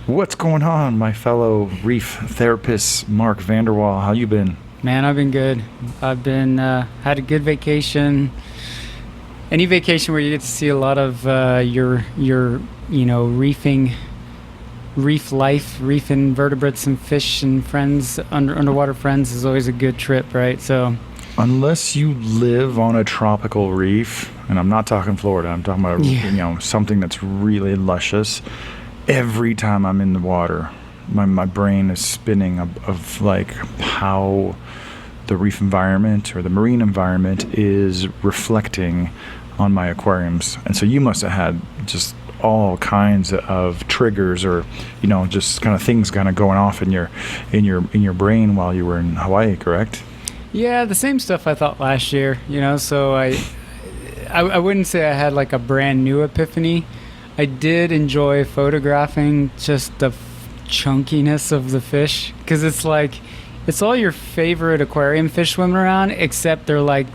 What's going on, my fellow reef therapist, Mark Vanderwall? How you been? Man, I've been good. I've been had a good vacation. Any vacation where you get to see a lot of your reefing, reef life, reef invertebrates and fish and friends, underwater friends is always a good trip, right? So Unless you live on a tropical reef, and I'm not talking Florida, I'm talking about something that's really luscious. Every time I'm in the water, my brain is spinning of like how the reef environment or the marine environment is reflecting on my aquariums. And so you must have had just all kinds of triggers or just kind of things kind of going off in your brain while you were in Hawaii, correct? yeah, the same stuff I thought last year. So I wouldn't say I had like a brand new epiphany. I did enjoy photographing just the chunkiness of the fish, because it's all your favorite aquarium fish swimming around, except they're like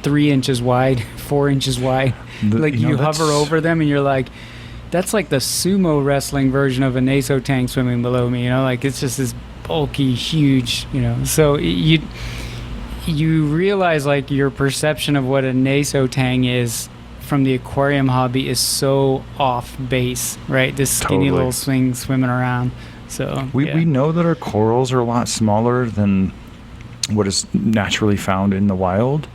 3 inches wide, 4 inches wide. You hover over them and you're like, that's like the sumo wrestling version of a naso tang swimming below me. It's just this bulky, huge. So you realize like your perception of what a naso tang is from the aquarium hobby is so off base, right? This skinny Totally. little thing swimming around. So We know that our corals are a lot smaller than what is naturally found in the wild,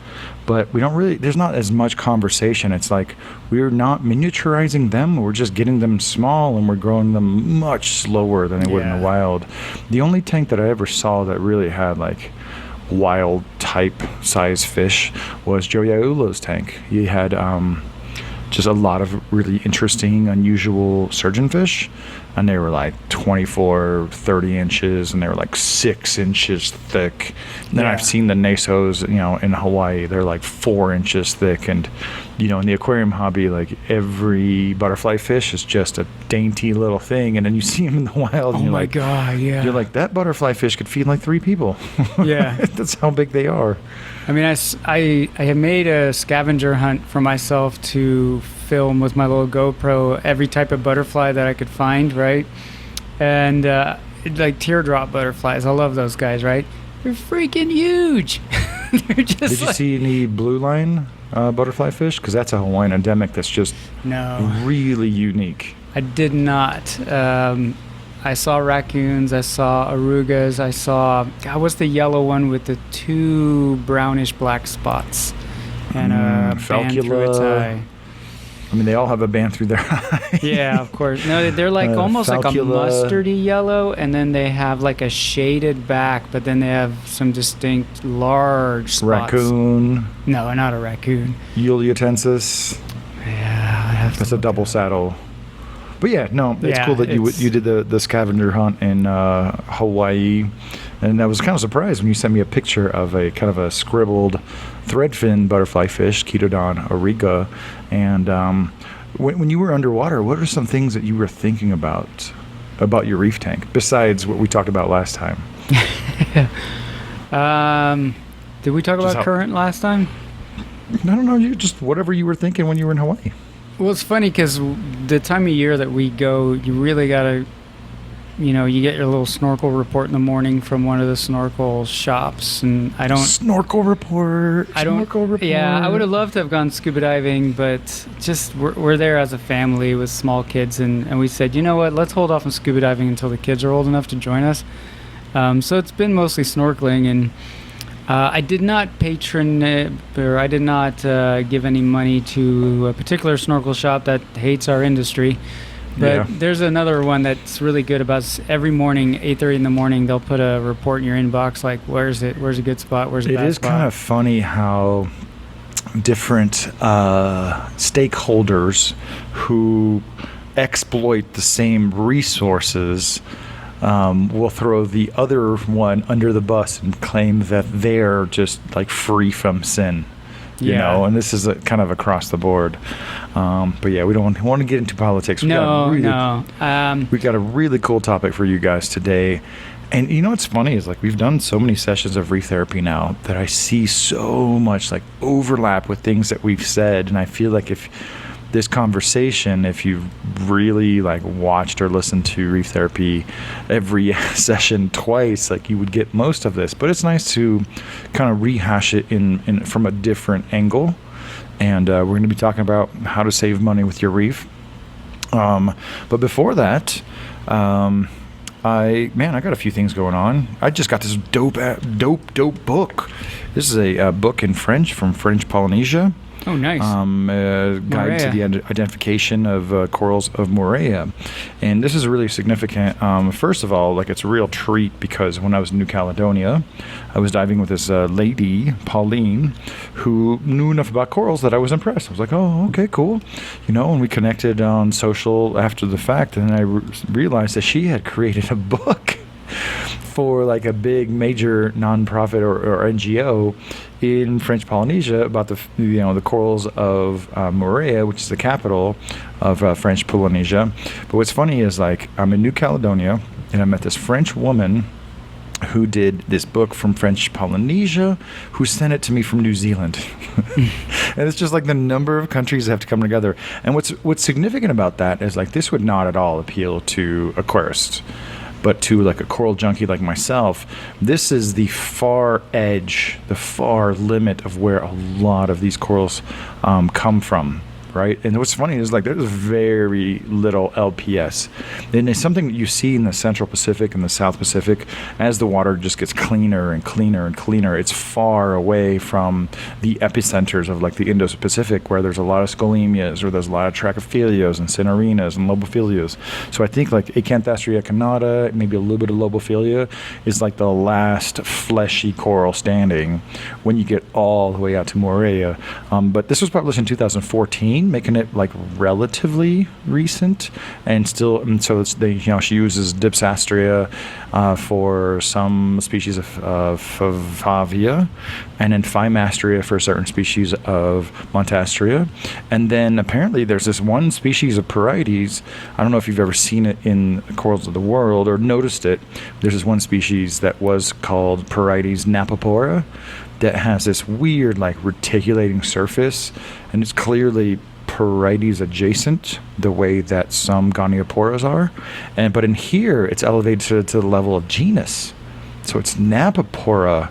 but there's not as much conversation. It's like we're not miniaturizing them, we're just getting them small and we're growing them much slower than they would in the wild. The only tank that I ever saw that really had like wild type size fish was Joe Iaulo's tank. He had just a lot of really interesting, unusual surgeonfish, and they were like 24, 30 inches, and they were like 6 inches thick. And then I've seen the nasos, in Hawaii, they're like 4 inches thick. And, in the aquarium hobby, like every butterfly fish is just a dainty little thing. And then you see them in the wild, and oh you're my like, God, yeah. you're like, that butterfly fish could feed like 3 people. Yeah. That's how big they are. I mean, I have made a scavenger hunt for myself to film with my little GoPro every type of butterfly that I could find, right? And like teardrop butterflies, I love those guys, right? They're freaking huge. They're just Did you see any blue line butterfly fish? Because that's a Hawaiian endemic that's just really unique. I did not. I saw raccoons, I saw arugas, I saw, what's the yellow one with the 2 brownish black spots and a band through its eye? I mean, they all have a band through their eye. Yeah, of course. No, they're like almost like a mustardy yellow, and then they have like a shaded back, but then they have some distinct large spots. Raccoon. No, not a raccoon. Euliatensis. Yeah, that's a double saddle. But yeah, no, it's cool that you did the scavenger hunt in Hawaii, and I was kind of surprised when you sent me a picture of a kind of a scribbled threadfin butterfly fish, Ketodon auriga. And when you were underwater, what are some things that you were thinking about your reef tank besides what we talked about last time? Did we talk about current last time? I don't know. You just whatever you were thinking when you were in Hawaii. Well, it's funny because the time of year that we go, you really got to, you get your little snorkel report in the morning from one of the snorkel shops. And I don't... Snorkel report. Yeah, I would have loved to have gone scuba diving, but just we're there as a family with small kids. And we said, you know what, let's hold off on scuba diving until the kids are old enough to join us. So it's been mostly snorkeling, and I did not I did not give any money to a particular snorkel shop that hates our industry. But there's another one that's really good about every morning, 8:30 in the morning, they'll put a report in your inbox like, where's a good spot, where's a bad spot. It is kind of funny how different stakeholders who exploit the same resources will throw the other one under the bus and claim that they're just like free from sin, and this is kind of across the board. But yeah, we don't want to get into politics. We got a really cool topic for you guys today. And what's funny is like we've done so many sessions of reef therapy now that I see so much like overlap with things that we've said, and I feel like if this conversation, if you've really like watched or listened to Reef Therapy every session twice, like you would get most of this. But it's nice to kind of rehash it in from a different angle. And we're going to be talking about how to save money with your reef. But before that, I got a few things going on. I just got this dope book. This is a book in French from French Polynesia. Oh, nice. Guide to the identification of corals of Moorea. And this is really significant. First of all, like, it's a real treat because when I was in New Caledonia, I was diving with this lady, Pauline, who knew enough about corals that I was impressed. I was like, oh, okay, cool. And we connected on social after the fact, and I realized that she had created a book for like a big major nonprofit or NGO in French Polynesia about the corals of Moorea, which is the capital of French Polynesia. But what's funny is, like, I'm in New Caledonia and I met this French woman who did this book from French Polynesia, who sent it to me from New Zealand. And it's just like the number of countries that have to come together. And what's significant about that is, like, this would not at all appeal to aquarists. But to like a coral junkie like myself, this is the far edge, the far limit of where a lot of these corals come from, right? And what's funny is, like, there's very little LPS. And it's something that you see in the Central Pacific and the South Pacific. As the water just gets cleaner and cleaner and cleaner, it's far away from the epicenters of, like, the Indo-Pacific, where there's a lot of scolemias, or there's a lot of trachyphilias and cinerinas and lobophilias. So I think, like, Acanthastria acanata, maybe a little bit of lobophilia, is like the last fleshy coral standing when you get all the way out to Moorea. But this was published in 2014, making it like relatively recent, and still, and so she uses Dipsastria for some species of Favia, and then Phimastria for certain species of Montastria. And then apparently there's this one species of Porites. I don't know if you've ever seen it in corals of the world or noticed it. There's this one species that was called Porites napopora that has this weird, like, reticulating surface, and it's clearly Porites adjacent, the way that some Gonioporas are. But in here, it's elevated to the level of genus. So it's Napopora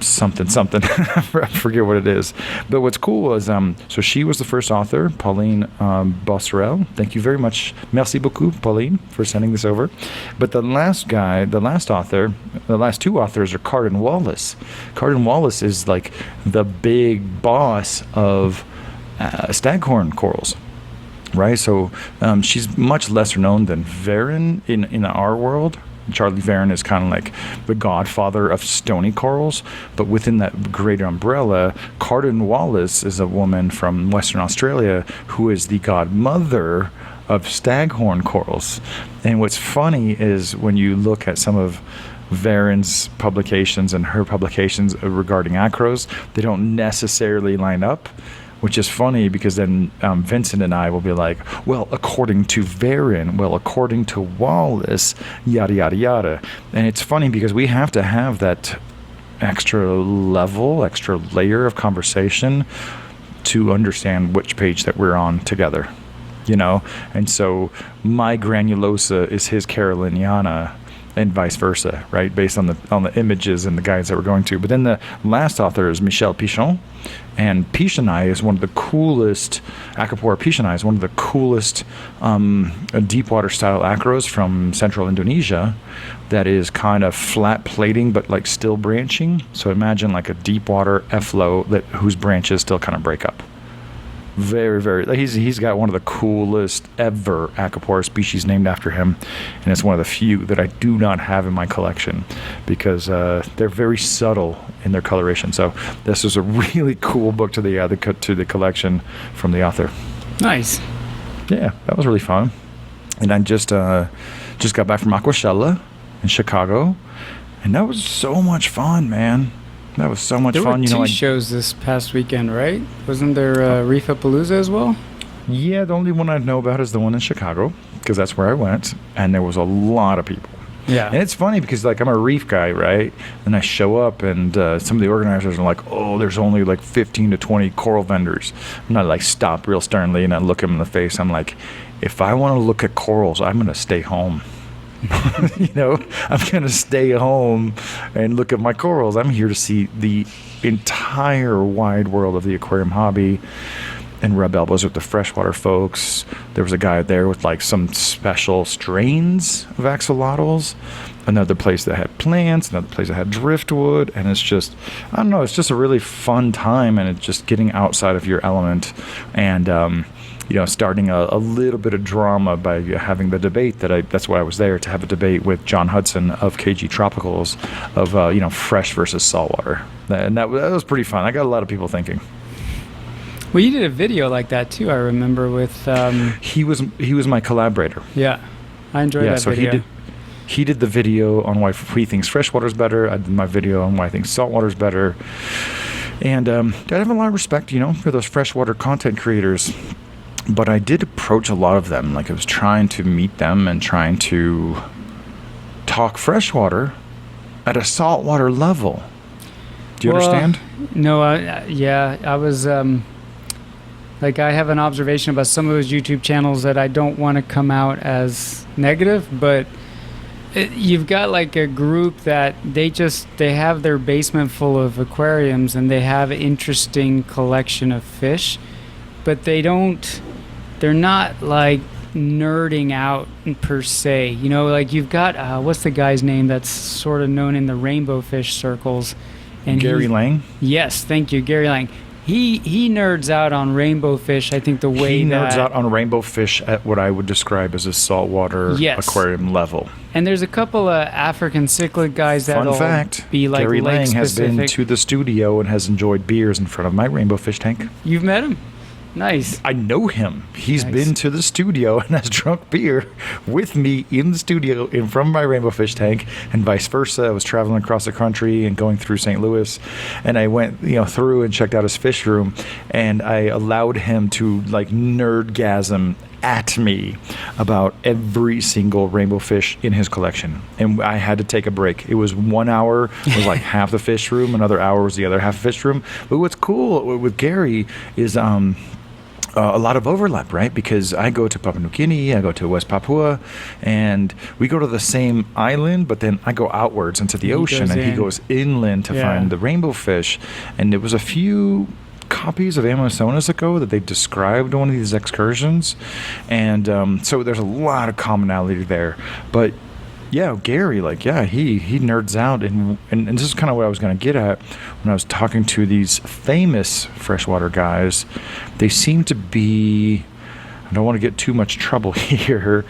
something. I forget what it is. But what's cool is, so she was the first author, Pauline Bosserel. Thank you very much. Merci beaucoup, Pauline, for sending this over. But the last two authors are Cardin Wallace. Cardin Wallace is like the big boss of staghorn corals, right? So she's much lesser known than Varon in our world. Charlie Varon is kind of like the godfather of stony corals, but within that greater umbrella, Cardin Wallace is a woman from Western Australia who is the godmother of staghorn corals. And what's funny is when you look at some of Varon's publications and her publications regarding acros, they don't necessarily line up, which is funny because then Vincent and I will be like, well, according to Varon, well, according to Wallace, yada, yada, yada. And it's funny because we have to have that extra layer of conversation to understand which page that we're on together, And so my granulosa is his Caroliniana, and vice versa, right? Based on the images and the guides that we're going to. But then the last author is Michel Pichon, and Pichoni is one of the coolest, Acropora pichoni is one of the coolest deep water style acros from central Indonesia that is kind of flat plating but like still branching. So imagine like a deep water efflow whose branches still kind of break up. Very, very. He's got one of the coolest ever Acropora species named after him, and it's one of the few that I do not have in my collection because they're very subtle in their coloration. So this is a really cool book to the collection from the author. Nice. Yeah, that was really fun. And I just got back from Aquashella in Chicago, and that was so much fun, man. That was so much fun. There were two shows this past weekend, right? Wasn't there Reefapalooza as well? Yeah, the only one I know about is the one in Chicago, because that's where I went, and there was a lot of people. Yeah. And it's funny because like I'm a reef guy, right? And I show up and some of the organizers are like, oh, there's only like 15 to 20 coral vendors. And I like stop real sternly and I look them in the face. I'm like, if I want to look at corals, I'm going to stay home. I'm going to stay home and look at my corals. I'm here to see the entire wide world of the aquarium hobby and rub elbows with the freshwater folks. There was a guy there with like some special strains of axolotls, another place that had plants, another place that had driftwood, and it's just, I don't know, it's just a really fun time, and it's just getting outside of your element and starting a little bit of drama by having the debate that's why I was there, to have a debate with John Hudson of KG Tropicals of fresh versus saltwater. And that was pretty fun. I got a lot of people thinking. Well, you did a video like that too, I remember, with He was my collaborator. Yeah. I enjoyed that so video. he did the video on why he thinks freshwater's better. I did my video on why I think saltwater's better. And I have a lot of respect, for those freshwater content creators. But I did approach a lot of them. Like I was trying to meet them and trying to talk freshwater at a saltwater level. Do you understand? No, I was I have an observation about some of those YouTube channels that I don't want to come out as negative, but you've got like a group that they have their basement full of aquariums and they have an interesting collection of fish, but they're not like nerding out per se. Like you've got what's the guy's name that's sort of known in the rainbow fish circles? And Gary Lang? Yes, thank you, Gary Lang. He nerds out on rainbow fish. I think the way he nerds out on rainbow fish at what I would describe as a saltwater aquarium level. And there's a couple of African cichlid guys that'll be like Gary lake Lang has specific. been to the studio and has enjoyed beers in front of my rainbow fish tank. You've met him? Nice. I know him. He's been to the studio and has drunk beer with me in the studio in front of my rainbow fish tank, and vice versa. I was traveling across the country and going through St. Louis, and I went through and checked out his fish room, and I allowed him to like nerdgasm at me about every single rainbow fish in his collection, and I had to take a break. It was 1 hour was like half the fish room, another hour was the other half of the fish room. But what's cool with Gary is a lot of overlap, right? Because I go to Papua New Guinea, I go to West Papua, and we go to the same island, but then I go outwards into the ocean, and he goes inland to find the rainbow fish. And there was a few copies of Amazonas ago that they described one of these excursions, and so there's a lot of commonality there. But yeah, Gary, he nerds out, and this is kind of what I was going to get at when I was talking to these famous freshwater guys. They seem to be, I don't want to get too much trouble here,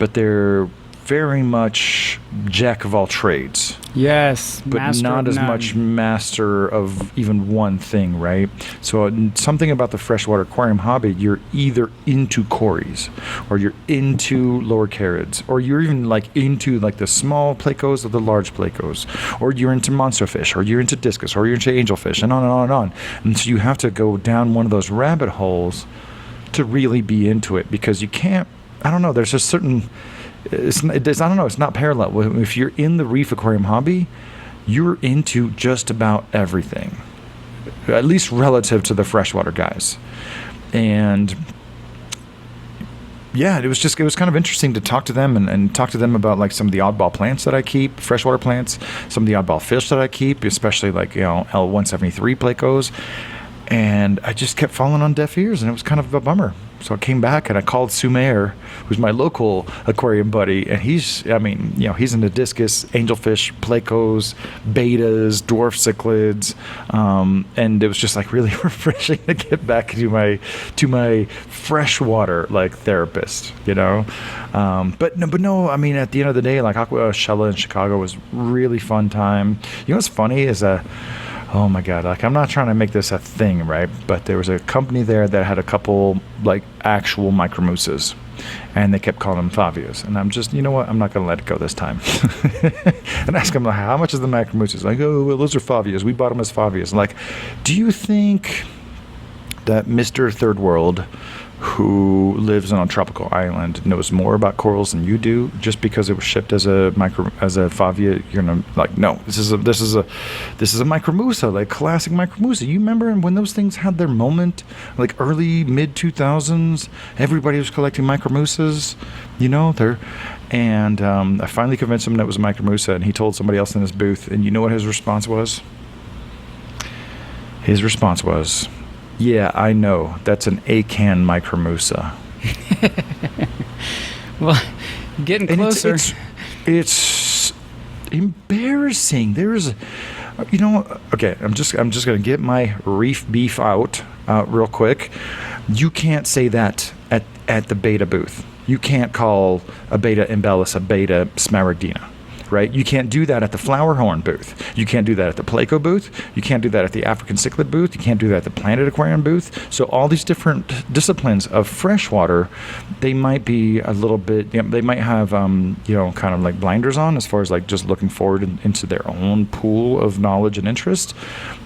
but they're very much jack of all trades. Yes, but not as much master of even one thing, right? So something about the freshwater aquarium hobby, you're either into cories, or you're into lower carids, or you're even like into like the small plecos or the large plecos, or you're into monster fish, or you're into discus, or you're into angelfish, and on and on and on. And so you have to go down one of those rabbit holes to really be into it, because you can't, I don't know, there's a certain, it's not parallel. If you're in the reef aquarium hobby, you're into just about everything, at least relative to the freshwater guys. And yeah, it was kind of interesting to talk to them and talk to them about like some of the oddball plants that I keep, freshwater plants, some of the oddball fish that I keep, especially like L173 plecos. And I just kept falling on deaf ears, and it was kind of a bummer. So I came back and I called Sumer, who's my local aquarium buddy, and he's into discus, angelfish, plecos, betas, dwarf cichlids, and it was just like really refreshing to get back to my freshwater like therapist, But no, I mean, at the end of the day, like Aquashella in Chicago was really fun time. What's funny is oh my God, like I'm not trying to make this a thing, right? But there was a company there that had a couple like actual micromousas, and they kept calling them Favias. And I'm just, you know what? I'm not going to let it go this time. And ask them, how much is the micromousas? Like, oh, well, those are Favias. We bought them as Favias. Like, do you think that Mr. Third World who lives on a tropical island knows more about corals than you do. Just because it was shipped as a favia, you're gonna like, no, this is a micromusa, like classic micromusa. You remember when those things had their moment, like early mid 2000s? Everybody was collecting micromusas, and I finally convinced him that it was a micromusa, and he told somebody else in his booth, and you know what his response was? His response was, "Yeah, I know. That's an acan micromusa." Well, getting And closer. it's embarrassing. There's, okay. I'm just gonna get my reef beef out real quick. You can't say that at the beta booth. You can't call a beta embellus a beta smaragdina, right? You can't do that at the flower horn booth. You can't do that at the Pleco booth. You can't do that at the African cichlid booth. You can't do that at the Planet Aquarium booth. So all these different disciplines of freshwater, they might be a little bit, they might have, kind of like blinders on as far as like just looking forward into their own pool of knowledge and interest.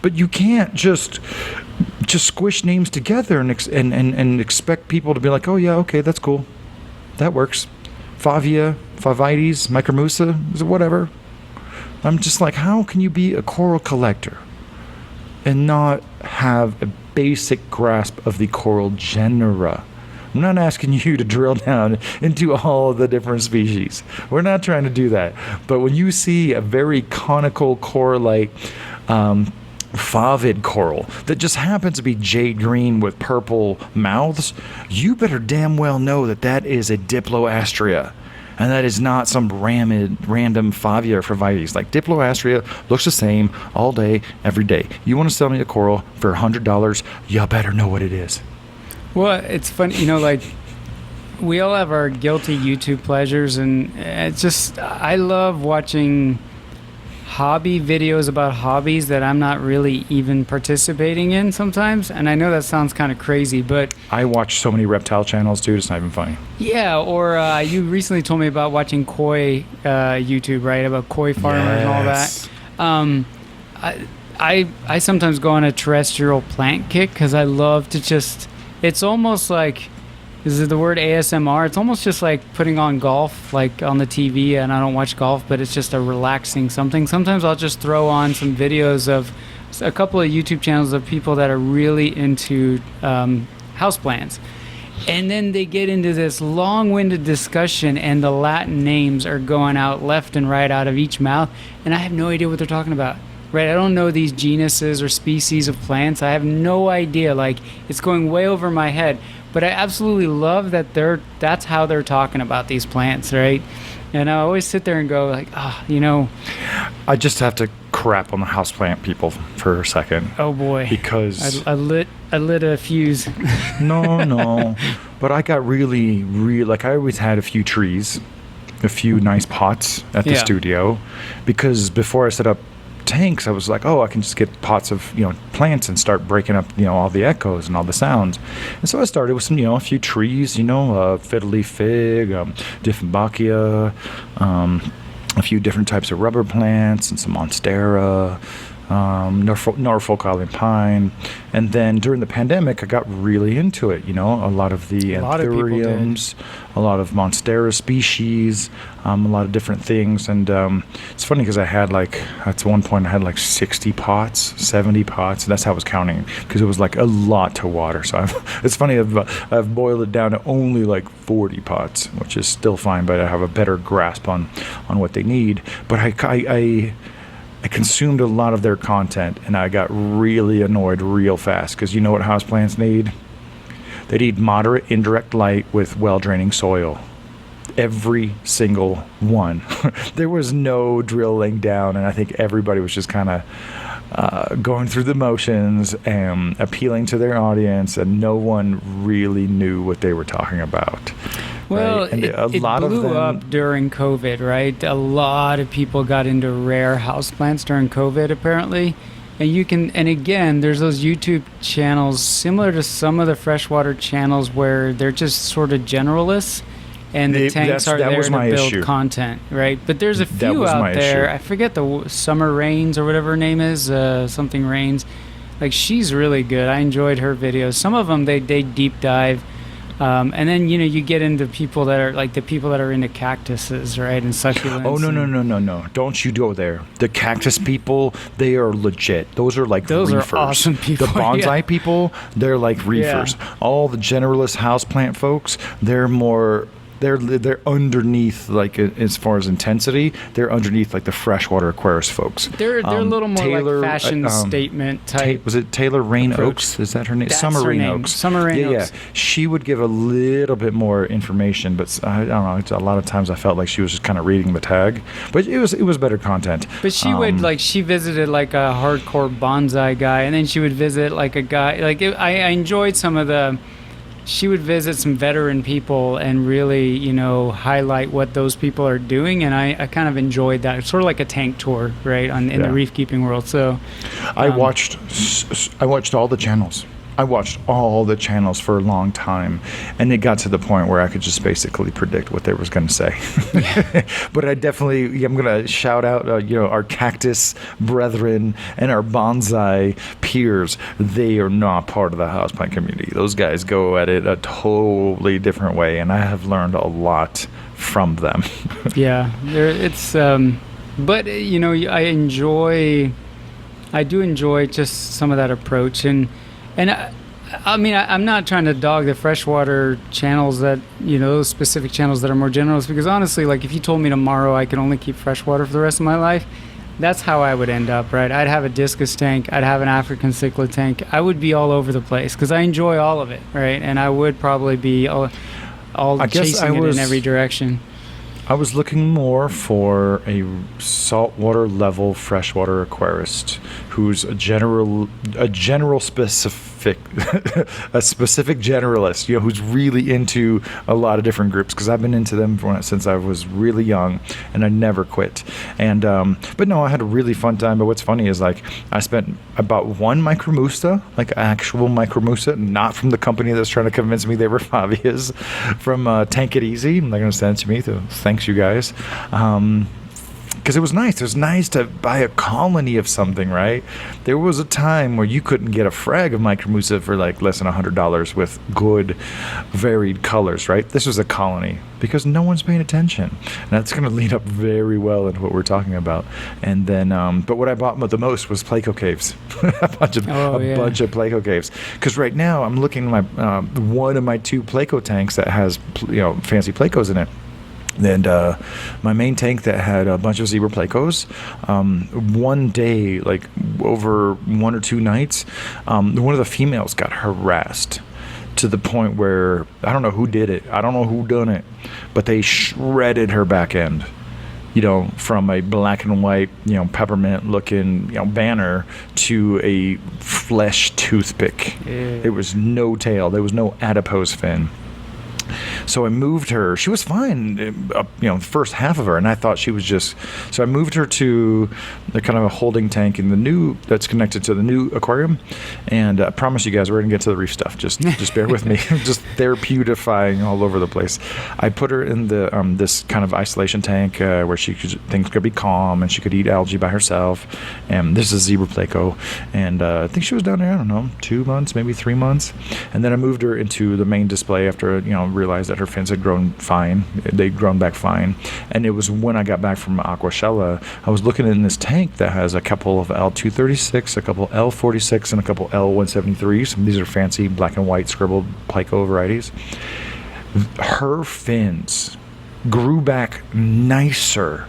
But you can't just squish names together and expect people to be like, oh yeah, okay, that's cool. That works. Favia, Favites, Micromusa, whatever. I'm just like, how can you be a coral collector and not have a basic grasp of the coral genera? I'm not asking you to drill down into all of the different species. We're not trying to do that. But when you see a very conical coral-like favid coral that just happens to be jade green with purple mouths, you better damn well know that is a Diploastria. And that is not some random Favia or Favites. Like, Diploastria looks the same all day, every day. You want to sell me a coral for $100, you better know what it is. Well, it's funny, like, we all have our guilty YouTube pleasures, and it's just, I love watching hobby videos about hobbies that I'm not really even participating in sometimes. And I know that sounds kind of crazy, but I watch so many reptile channels, dude, it's not even funny. yeah. Or you recently told me about watching koi YouTube, right? About koi farmers and all that. I sometimes go on a terrestrial plant kick because I love to just, it's almost like, is it the word ASMR? It's almost just like putting on golf, like on the TV, and I don't watch golf, but it's just a relaxing something. Sometimes I'll just throw on some videos of a couple of YouTube channels of people that are really into houseplants. And then they get into this long-winded discussion, and the Latin names are going out left and right out of each mouth, and I have no idea what they're talking about. Right, I don't know these genuses or species of plants. I have no idea. Like, it's going way over my head. But I absolutely love that that's how they're talking about these plants, right? And I always sit there and go like, I just have to crap on the houseplant people for a second. Oh boy. Because I lit a fuse. No. But I got really, like, I always had a few trees, a few nice pots at the studio, because before I set up tanks, I was like, I can just get pots of plants and start breaking up all the echoes and all the sounds. And so I started with some a few trees, fiddly fig, Dieffenbachia, a few different types of rubber plants, and some monstera, Norfolk Island pine. And then during the pandemic, I got really into it. A lot of the anthuriums, a lot of monstera species, a lot of different things. And it's funny because I had at one point I had 60 pots, 70 pots. And that's how I was counting, because it was like a lot to water. So it's funny, I've boiled it down to only 40 pots, which is still fine, but I have a better grasp on what they need. But I consumed a lot of their content, and I got really annoyed real fast, because you know what houseplants need? They need moderate indirect light with well-draining soil. Every single one. There was no drilling down, and I think everybody was just kind of going through the motions and appealing to their audience, and no one really knew what they were talking about. Well, right? And it blew up during COVID, right? A lot of people got into rare houseplants during COVID, apparently. And again, there's those YouTube channels similar to some of the freshwater channels where they're just sort of generalists, and the tanks are there to build content, right? But there's a few out there. I forget the Summer Rains or whatever her name is, something Rains. She's really good. I enjoyed her videos. Some of them they deep dive And then you get into people that are like the people that are into cactuses, right, and succulents. Oh, no! Don't you go there. The cactus people, they are legit. Those are like Those reefers. are awesome people. The bonsai yeah. people, they're like reefers. All the generalist houseplant folks, they're more. They're underneath, like as far as intensity, they're underneath like the freshwater Aquarius folks. They're a little more Taylor, like fashion statement type. Was it Taylor Rain approach. Oaks? Is that her name? That's Summer her Rain name. Oaks. Summer Rain Oaks. Yeah. She would give a little bit more information, but I don't know. A lot of times I felt like she was just kind of reading the tag, but it was better content. But she would she visited like a hardcore bonsai guy, and then she would visit like a guy. I enjoyed some of the. She would visit some veteran people and really, highlight what those people are doing, and I kind of enjoyed that. It's sort of like a tank tour, right, in the reef keeping world. So, I watched all the channels. I watched all the channels for a long time, and it got to the point where I could just basically predict what they was going to say. But I'm going to shout out, our cactus brethren and our bonsai peers. They are not part of the houseplant community. Those guys go at it a totally different way, and I have learned a lot from them. Yeah, but I do enjoy just some of that approach, and I mean, I'm not trying to dog the freshwater channels that, those specific channels that are more generalist, because honestly, like if you told me tomorrow I could only keep freshwater for the rest of my life, that's how I would end up, right? I'd have a discus tank, I'd have an African cichlid tank, I would be all over the place because I enjoy all of it, right? And I would probably be all chasing it in every direction. I was looking more for a saltwater level freshwater aquarist who's a general specific a specific generalist, who's really into a lot of different groups, because I've been into them since I was really young and I never quit. And but no, I had a really fun time. But what's funny is like I spent about one micromusta, like actual micromusta, not from the company that's trying to convince me they were hobbyists, from Tank It Easy. They're going to send it to me, so thanks you guys. Because it was nice. It was nice to buy a colony of something, right? There was a time where you couldn't get a frag of micromusa for like less than $100 with good, varied colors, right? This was a colony because no one's paying attention. And that's going to lead up very well into what we're talking about. And then, but what I bought the most was Pleco caves, a bunch of Pleco caves. Because right now I'm looking at my one of my 2 Pleco tanks that has fancy Plecos in it. And my main tank that had a bunch of zebra Plecos, one day, like over 1 or 2 nights, one of the females got harassed to the point where I don't know who did it. I don't know who done it, but they shredded her back end, from a black and white, peppermint looking, banner to a flesh toothpick. Yeah. There was no tail. There was no adipose fin. So I moved her. She was fine, the first half of her, and I thought she was just. So I moved her to the kind of a holding tank in the new that's connected to the new aquarium, and I promise you guys we're gonna get to the reef stuff. Just bear with me. Just therapeutifying all over the place. I put her in the this kind of isolation tank where things could be calm and she could eat algae by herself. And this is zebra Pleco, and I think she was down there. I don't know, 2 months, maybe 3 months, and then I moved her into the main display after realized that her fins had grown fine. They'd grown back fine. And it was when I got back from Aquashella, I was looking in this tank that has a couple of L236, a couple L46, and a couple L173s. These are fancy black and white scribbled Pleco varieties. Her fins grew back nicer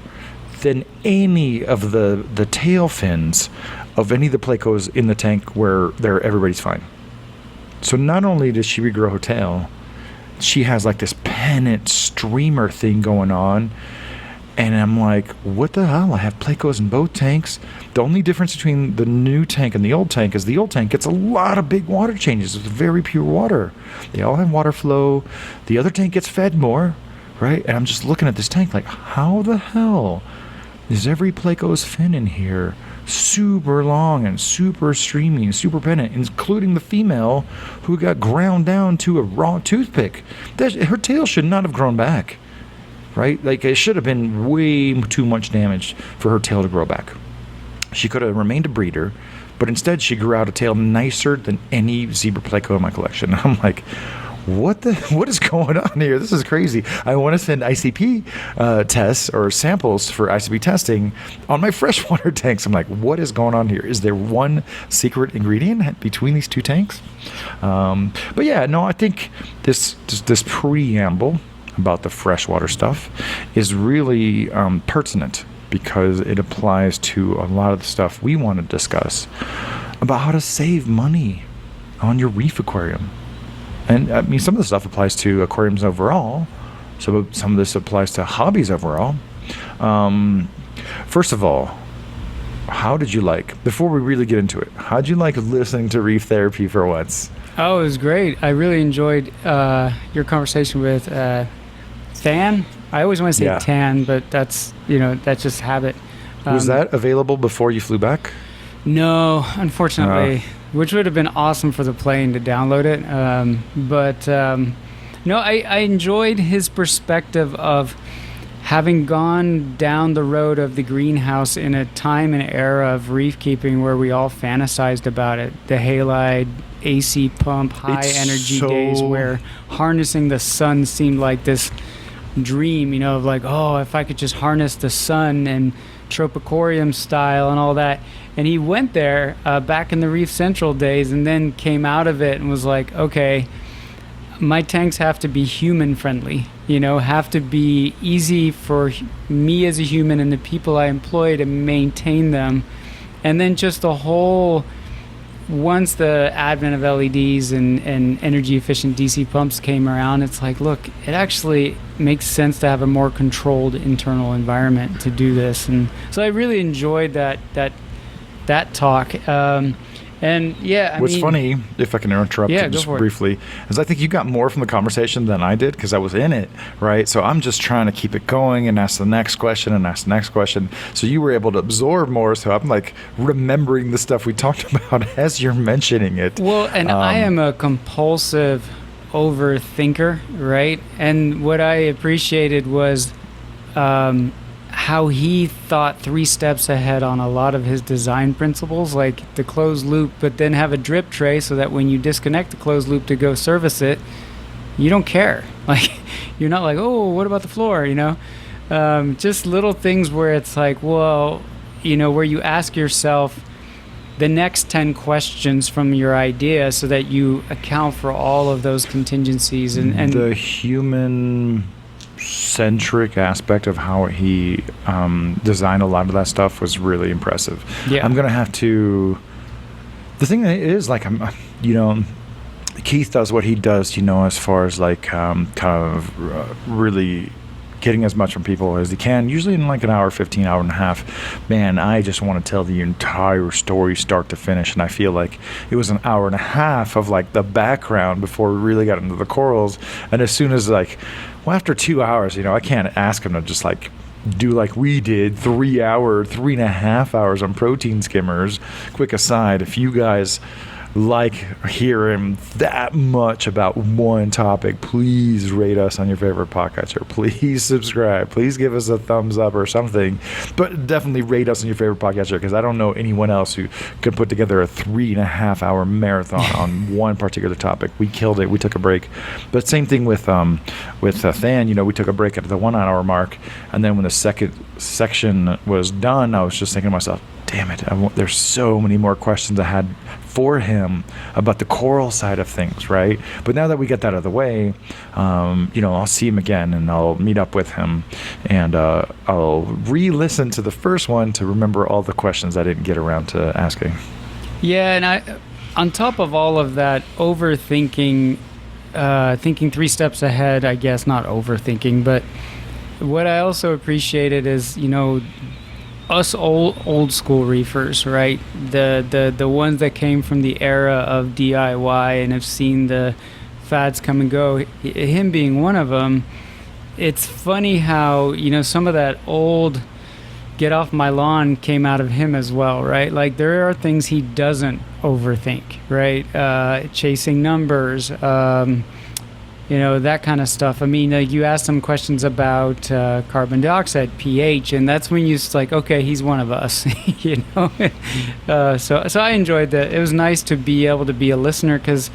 than any of the tail fins of any of the Plecos in the tank where everybody's fine. So not only does she regrow her tail, she has like this pennant streamer thing going on, and I'm like, what the hell? I have Plecos in both tanks. The only difference between the new tank and the old tank is the old tank gets a lot of big water changes. It's very pure water. They all have water flow. The other tank gets fed more, right? And I'm just looking at this tank like, how the hell is every Pleco's fin in here super long and super streamy and super pennant, including the female who got ground down to a raw toothpick? Her tail should not have grown back, right? Like, it should have been way too much damage for her tail to grow back. She could have remained a breeder, but instead she grew out a tail nicer than any zebra Pleco in my collection. I'm like, what is going on here? This is crazy. I want to send ICP tests or samples for ICP testing on my freshwater tanks. I'm like, what is going on here? Is there one secret ingredient between these two tanks? But yeah, no, I think this preamble about the freshwater stuff is really pertinent, because it applies to a lot of the stuff we want to discuss about how to save money on your reef aquarium. And I mean, some of the stuff applies to aquariums overall. So some of this applies to hobbies overall. First of all, how did you like, before we really get into it, how did you like listening to Reef Therapy for once? Oh, it was great. I really enjoyed your conversation with Than. I always want to say Tan, but that's just habit. Was that available before you flew back? No, unfortunately, which would have been awesome for the plane to download it. No, I enjoyed his perspective of having gone down the road of the greenhouse in a time and era of reef keeping where we all fantasized about it. The halide, AC pump, high energy days where harnessing the sun seemed like this dream, of like, oh, if I could just harness the sun and Tropicorium style and all that. And he went there back in the Reef Central days and then came out of it and was like, okay, my tanks have to be human friendly, have to be easy for me as a human and the people I employ to maintain them. And then just the whole, once the advent of LEDs and energy efficient DC pumps came around, it's like, look, it actually makes sense to have a more controlled internal environment to do this. And so I really enjoyed that talk. And yeah, what's funny, if I can interrupt you just briefly, is I think you got more from the conversation than I did, because I was in it, right? So I'm just trying to keep it going and ask the next question and ask the next question. So you were able to absorb more. So I'm like remembering the stuff we talked about as you're mentioning it. Well, and I am a compulsive overthinker, right? And what I appreciated was how he thought 3 steps ahead on a lot of his design principles, like the closed loop, but then have a drip tray so that when you disconnect the closed loop to go service it, you don't care. Like, you're not like, oh, what about the floor, just little things where it's like, well, where you ask yourself the next 10 questions from your idea so that you account for all of those contingencies. And the human centric aspect of how he designed a lot of that stuff was really impressive. I'm gonna have to, the thing is, like, Keith does what he does, as far as like kind of really getting as much from people as he can, usually in like an hour, 15, hour and a half. Man, I just want to tell the entire story start to finish, and I feel like it was an hour and a half of like the background before we really got into the corals. And as soon as after 2 hours, I can't ask him to just like do like we did 3.5 hours on protein skimmers. Quick aside, if you guys like hearing that much about one topic, please rate us on your favorite podcatcher. Please subscribe. Please give us a thumbs up or something. But definitely rate us on your favorite podcatcher, because I don't know anyone else who could put together a 3.5 hour marathon on one particular topic. We killed it. We took a break. But same thing with Than. We took a break at the 1 hour mark, and then when the second section was done, I was just thinking to myself, damn it, there's so many more questions I had for him about the coral side of things, right? But now that we got that out of the way, I'll see him again and I'll meet up with him, and I'll re-listen to the first one to remember all the questions I didn't get around to asking. Yeah, and on top of all of that, overthinking, thinking 3 steps ahead, I guess, not overthinking, but what I also appreciated is, us old school reefers, right? The ones that came from the era of DIY and have seen the fads come and go. Him being one of them. It's funny how some of that old get off my lawn came out of him as well, right? Like, there are things he doesn't overthink, right? Chasing numbers, that kind of stuff. I mean, like, you ask some questions about carbon dioxide, pH, and that's when you're like, okay, he's one of us, So I enjoyed that. It was nice to be able to be a listener, because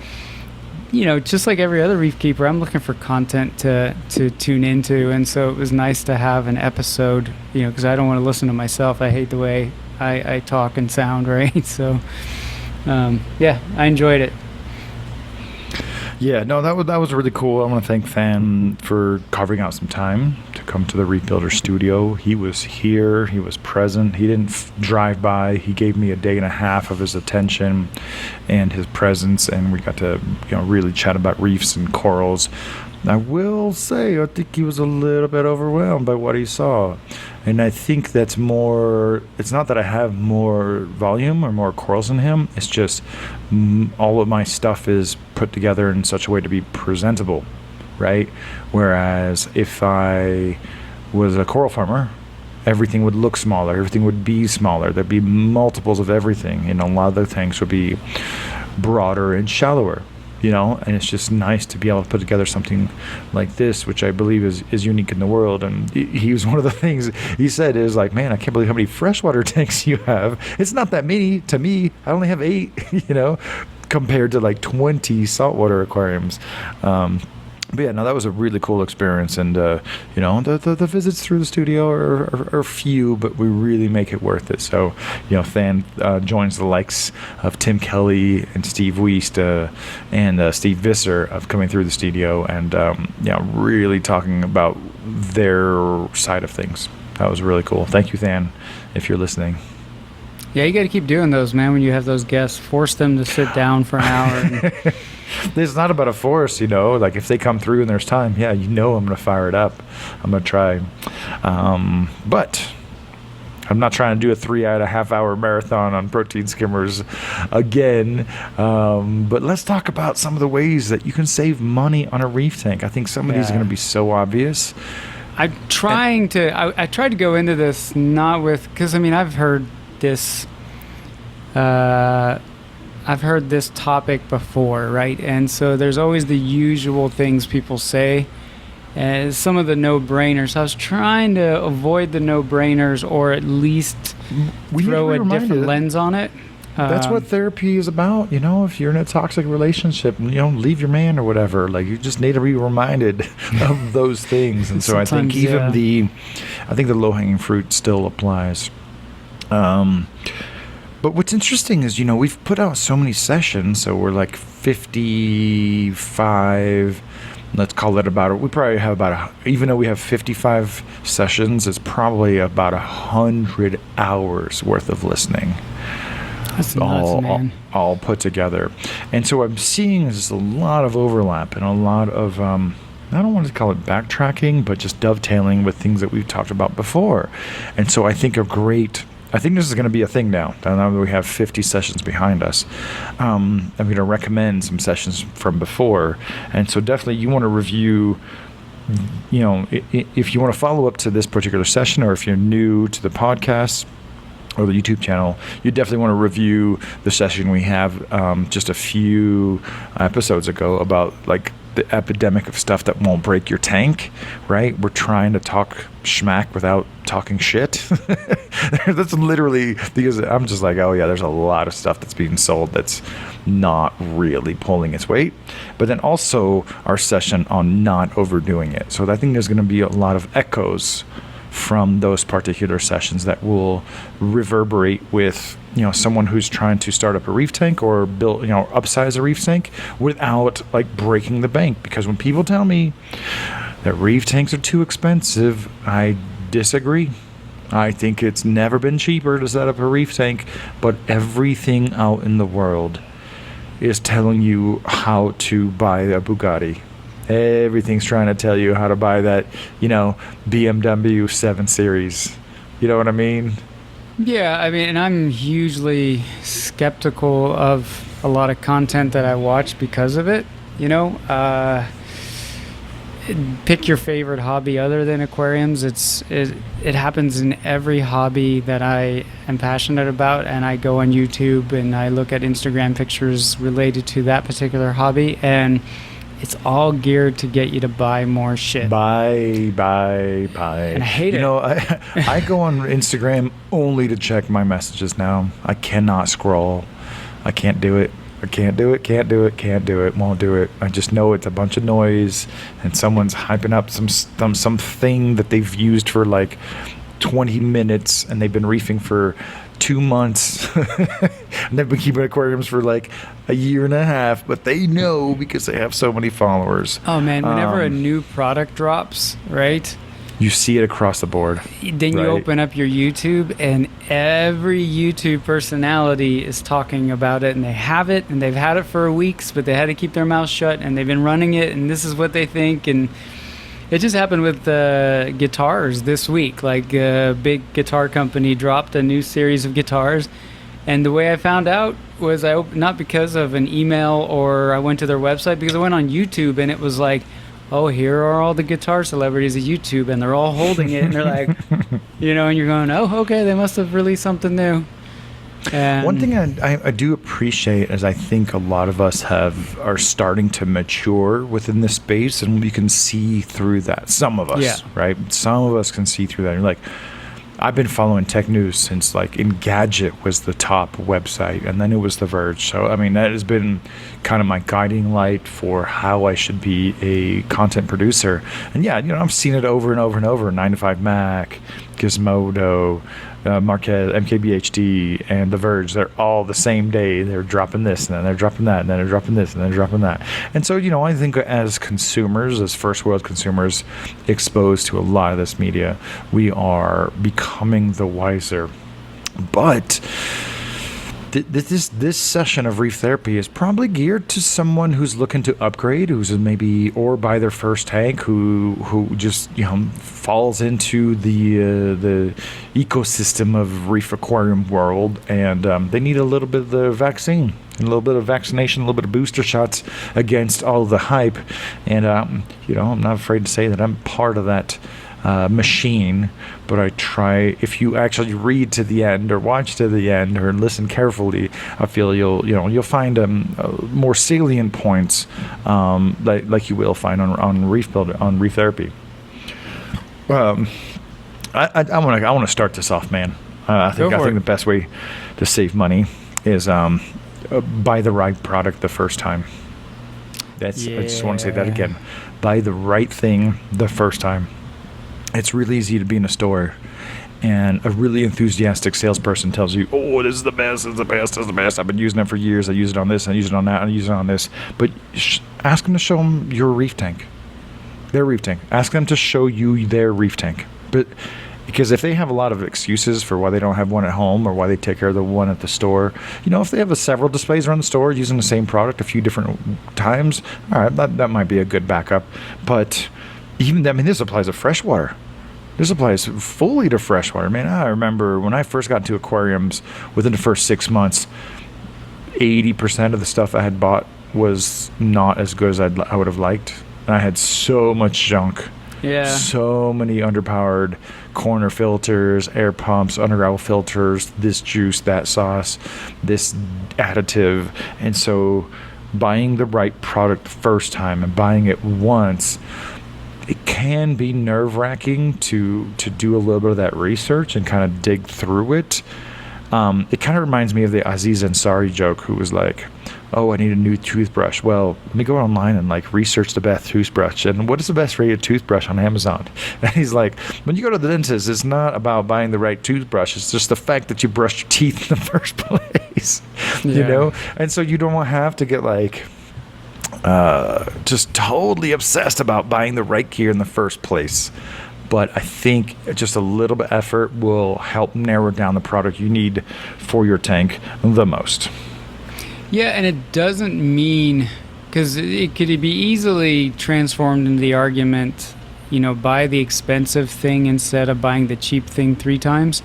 just like every other reef keeper, I'm looking for content to tune into, and so it was nice to have an episode, because I don't want to listen to myself. I hate the way I talk and sound, right? So, yeah, I enjoyed it. Yeah, no, that was really cool. I want to thank Fan for carving out some time to come to the Reef Builder studio. He was here. He was present. He didn't drive by. He gave me a day and a half of his attention and his presence, and we got to really chat about reefs and corals. I will say, I think he was a little bit overwhelmed by what he saw. And I think that's more, it's not that I have more volume or more corals than him. It's just all of my stuff is put together in such a way to be presentable, right? Whereas if I was a coral farmer, everything would look smaller. Everything would be smaller. There'd be multiples of everything. A lot of the tanks would be broader and shallower. And it's just nice to be able to put together something like this, which I believe is unique in the world. And he was one of the things he said is like, man, I can't believe how many freshwater tanks you have. It's not that many to me. I only have 8, compared to like 20 saltwater aquariums. But yeah, no, that was a really cool experience, and the visits through the studio are few, but we really make it worth it. So, Fan joins the likes of Tim Kelly and Steve Wiest and Steve Visser of coming through the studio, and really talking about their side of things. That was really cool. Thank you, Fan, if you're listening. Yeah, you got to keep doing those, man. When you have those guests, force them to sit down for an hour. And it's not about a force, like if they come through and there's time, yeah, I'm going to fire it up. I'm going to try. But I'm not trying to do a 3.5 hour marathon on protein skimmers again. But let's talk about some of the ways that you can save money on a reef tank. I think some of these are going to be so obvious. I'm trying I tried to go into this not with, because I've heard this topic before, right? And so there's always the usual things people say, and some of the no-brainers. I was trying to avoid the no-brainers, or at least throw a different lens on it. That's what therapy is about. If you're in a toxic relationship, leave your man or whatever. Like, you just need to be reminded of those things. And so I think even the low-hanging fruit still applies. But what's interesting is, we've put out so many sessions, so we're like 55, let's call it we probably have even though we have 55 sessions, it's probably about 100 hours worth of listening. That's nuts, man. All put together. And so I'm seeing is a lot of overlap and a lot of, I don't want to call it backtracking, but just dovetailing with things that we've talked about before. And so I think this is going to be a thing now. Now that we have 50 sessions behind us, I'm going to recommend some sessions from before. And so definitely you want to review, if you want to follow up to this particular session, or if you're new to the podcast or the YouTube channel, you definitely want to review the session we have just a few episodes ago about like the epidemic of stuff that won't break your tank, right? We're trying to talk schmack without talking shit. That's literally, because I'm just like, oh yeah, there's a lot of stuff that's being sold that's not really pulling its weight. But then also our session on not overdoing it. So I think there's going to be a lot of echoes from those particular sessions that will reverberate with someone who's trying to start up a reef tank or build upsize a reef tank without like breaking the bank. Because when people tell me that reef tanks are too expensive, I disagree. I think it's never been cheaper to set up a reef tank, but everything out in the world is telling you how to buy a Bugatti. Everything's trying to tell you how to buy that, BMW 7 Series. You know what I mean? Yeah, and I'm hugely skeptical of a lot of content that I watch because of it. Pick your favorite hobby other than aquariums. It happens in every hobby that I am passionate about, and I go on YouTube and I look at Instagram pictures related to that particular hobby, and it's all geared to get you to buy more shit. Buy. And I hate it. I go on Instagram only to check my messages now. I cannot scroll. I can't do it. I can't do it, can't do it, can't do it, won't do it. I just know it's a bunch of noise and someone's hyping up something that they've used for like 20 minutes and they've been reefing for 2 months and they've been keeping aquariums for like a year and a half, but they know because they have so many followers. Oh man, whenever a new product drops, right? You see it across the board. Then you open up your YouTube and every YouTube personality is talking about it, and they have it and they've had it for weeks, but they had to keep their mouth shut and they've been running it and this is what they think. And it just happened with guitars this week. Like a big guitar company dropped a new series of guitars, and the way I found out was not because of an email or I went to their website, because I went on YouTube and it was like, oh, here are all the guitar celebrities of YouTube, and they're all holding it, and they're like, you know, and you're going, oh, okay, they must have released something new. And one thing I do appreciate is I think a lot of us are starting to mature within this space, and we can see through that. Some of us, right? Some of us can see through that. You're like, I've been following tech news since like Engadget was the top website, and then it was The Verge. So I mean, that has been kind of my guiding light for how I should be a content producer. And yeah, you know, I've seen it over and over and over. 9 to 5 Mac, Gizmodo, Marquez, MKBHD, and The Verge. They're all the same day. They're dropping this, and then they're dropping that, and then they're dropping this, and then they're dropping that. And so, you know, I think as consumers, as first world consumers exposed to a lot of this media, we are becoming the wiser. But this session of Reef Therapy is probably geared to someone who's looking to upgrade, who's maybe or buy their first tank, who just, you know, falls into the ecosystem of Reef Aquarium world, and they need a little bit of the vaccine, and a little bit of vaccination, a little bit of booster shots against all the hype. And you know, I'm not afraid to say that I'm part of that machine, but I try. If you actually read to the end, or watch to the end, or listen carefully, I feel you'll find more salient points, like you will find on Reef Therapy. I want to start this off, man. I think the best way to save money is buy the right product the first time. I just want to say that again. Buy the right thing the first time. It's really easy to be in a store and a really enthusiastic salesperson tells you, oh, this is the best, this is the best, this is the best. I've been using it for years. I use it on this, I use it on that, I use it on this. But ask them to show them your reef tank, their reef tank. Ask them to show you their reef tank. But because if they have a lot of excuses for why they don't have one at home or why they take care of the one at the store, you know, if they have several displays around the store using the same product a few different times, all right, that might be a good backup. But even, I mean, this applies to freshwater. This applies fully to freshwater. Man, I remember when I first got into aquariums, within the first 6 months, 80% of the stuff I had bought was not as good as I would have liked. And I had so much junk. Yeah. So many underpowered corner filters, air pumps, underground filters, this juice, that sauce, this additive. And so buying the right product the first time and buying it once, it can be nerve-wracking to do a little bit of that research and kind of dig through it. It kind of reminds me of the Aziz Ansari joke, who was like, oh, I need a new toothbrush. Well, let me go online and like research the best toothbrush. And what is the best rated toothbrush on Amazon? And he's like, when you go to the dentist, it's not about buying the right toothbrush. It's just the fact that you brushed your teeth in the first place, you know? And so you don't have to get like just totally obsessed about buying the right gear in the first place. But I think just a little bit of effort will help narrow down the product you need for your tank the most. Yeah, and it doesn't mean, because it could be easily transformed into the argument, you know, buy the expensive thing instead of buying the cheap thing 3 times,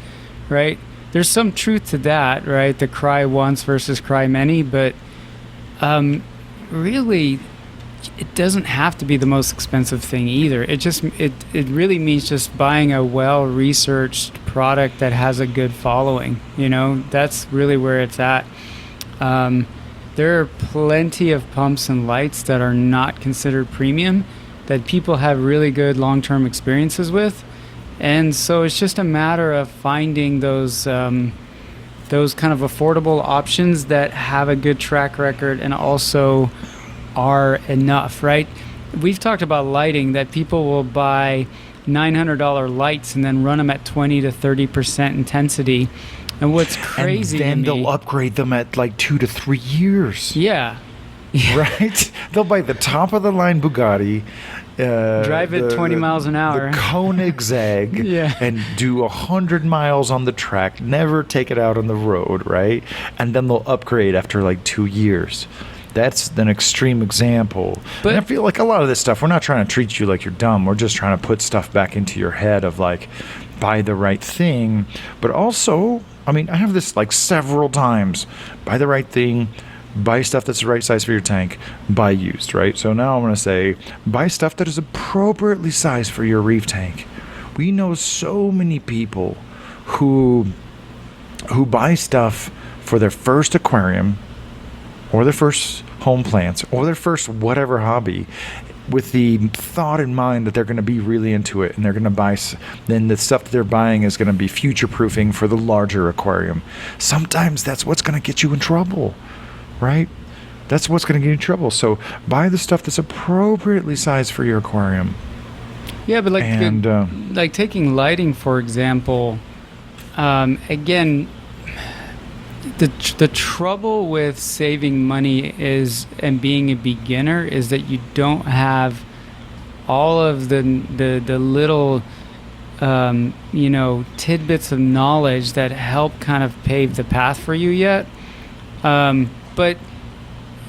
right? There's some truth to that, right? The cry once versus cry many, but really, it doesn't have to be the most expensive thing either. It really means just buying a well-researched product that has a good following. You know, that's really where it's at. There are plenty of pumps and lights that are not considered premium that people have really good long-term experiences with. And so it's just a matter of finding those those kind of affordable options that have a good track record and also are enough, right? We've talked about lighting, that people will buy $900 lights and then run them at 20 to 30% intensity. And what's crazy and then to me, they'll upgrade them at like 2 to 3 years. yeah, Right? They'll buy the top of the line Bugatti, drive it 20 miles an hour, the Koenigsegg, Yeah. and do 100 miles on the track, never take it out on the road, right? And then they'll upgrade after like 2 years. That's an extreme example. But- and I feel like a lot of this stuff, we're not trying to treat you like you're dumb. We're just trying to put stuff back into your head of like, buy the right thing. But also, I mean, I have this like several times. Buy the right thing. Buy stuff that's the right size for your tank. Buy used, right? So now I'm going to say, buy stuff that is appropriately sized for your reef tank. We know so many people who buy stuff for their first aquarium or their first home plants or their first whatever hobby with the thought in mind that they're going to be really into it and they're going to buy, then the stuff that they're buying is going to be future proofing for the larger aquarium. Sometimes that's what's going to get you in trouble, right? That's what's going to get you in trouble. So buy the stuff that's appropriately sized for your aquarium. yeah, but like And like taking lighting for example, again, the trouble with saving money is and being a beginner is that you don't have all of the little tidbits of knowledge that help kind of pave the path for you yet. But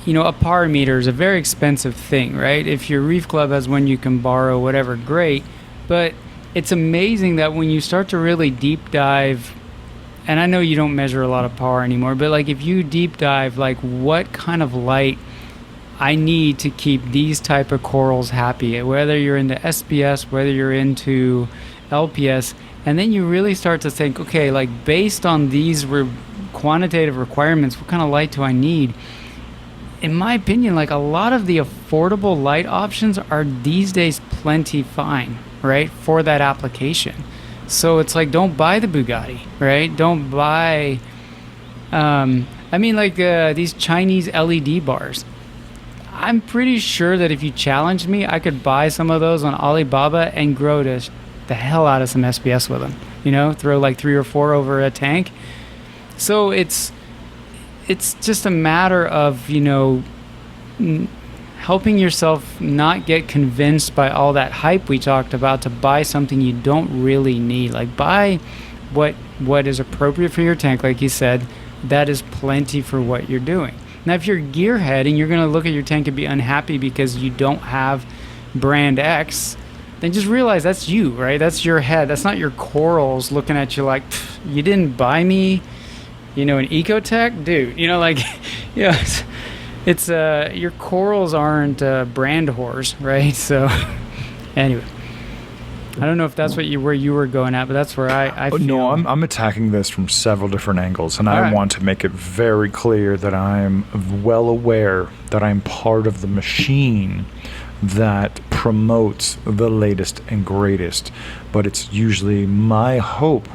a power meter is a very expensive thing, right? If your reef club has one you can borrow, whatever, great. But it's amazing that when you start to really deep dive, and I know you don't measure a lot of power anymore, but like if you deep dive, like what kind of light I need to keep these type of corals happy, whether you're into SBS, whether you're into LPS, and then you really start to think, okay, like based on these quantitative requirements, what kind of light do I need? In my opinion, like a lot of the affordable light options are these days plenty fine, right, for that application. So it's like, don't buy the Bugatti, right? Don't buy, these Chinese LED bars. I'm pretty sure that if you challenged me, I could buy some of those on Alibaba and grow the hell out of some SBS with them. Throw like 3 or 4 over a tank. So it's just a matter of, helping yourself not get convinced by all that hype we talked about to buy something you don't really need. Like buy what is appropriate for your tank, like you said, that is plenty for what you're doing. Now, if you're a gearhead and you're going to look at your tank and be unhappy because you don't have brand X, then just realize that's you, right? That's your head. That's not your corals looking at you like, you didn't buy me, an Ecotech? Dude, it's your corals aren't brand whores, right? So anyway, I don't know if that's where you were going at, but that's where I feel. No, I'm attacking this from several different angles, and I want to make it very clear that I'm well aware that I'm part of the machine that promotes the latest and greatest. But it's usually my hope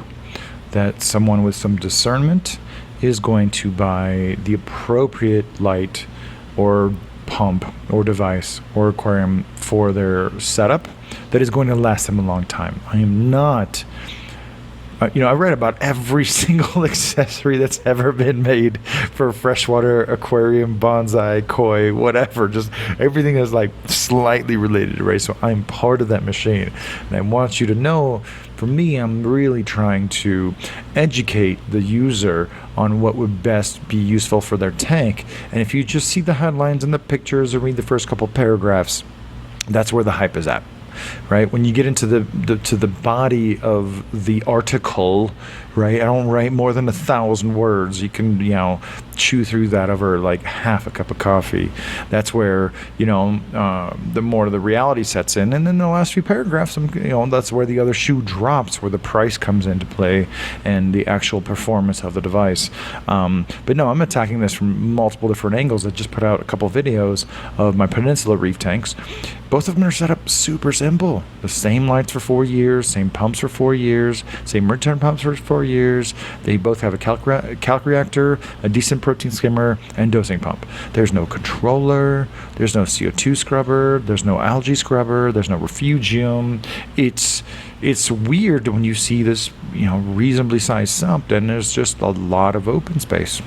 that someone with some discernment is going to buy the appropriate light or pump or device or aquarium for their setup that is going to last them a long time. I am not I read about every single accessory that's ever been made for freshwater aquarium, bonsai, koi, whatever. Just everything is like slightly related, right? So I'm part of that machine. And I want you to know, for me, I'm really trying to educate the user on what would best be useful for their tank. And if you just see the headlines and the pictures or read the first couple paragraphs, that's where the hype is at. Right, when you get into the body of the article, right? I don't write more than 1,000 words. You can chew through that over like half a cup of coffee. That's where the more the reality sets in, and then the last few paragraphs, that's where the other shoe drops, where the price comes into play and the actual performance of the device. But no, I'm attacking this from multiple different angles. I just put out a couple videos of my Peninsula reef tanks. Both of them are set up super simple. The same lights for 4 years, same pumps for 4 years, same return pumps for 4 years. They both have a calc reactor, a decent protein skimmer, and dosing pump. There's no controller. There's no CO2 scrubber. There's no algae scrubber. There's no refugium. It's weird when you see this, reasonably sized sump, and there's just a lot of open space.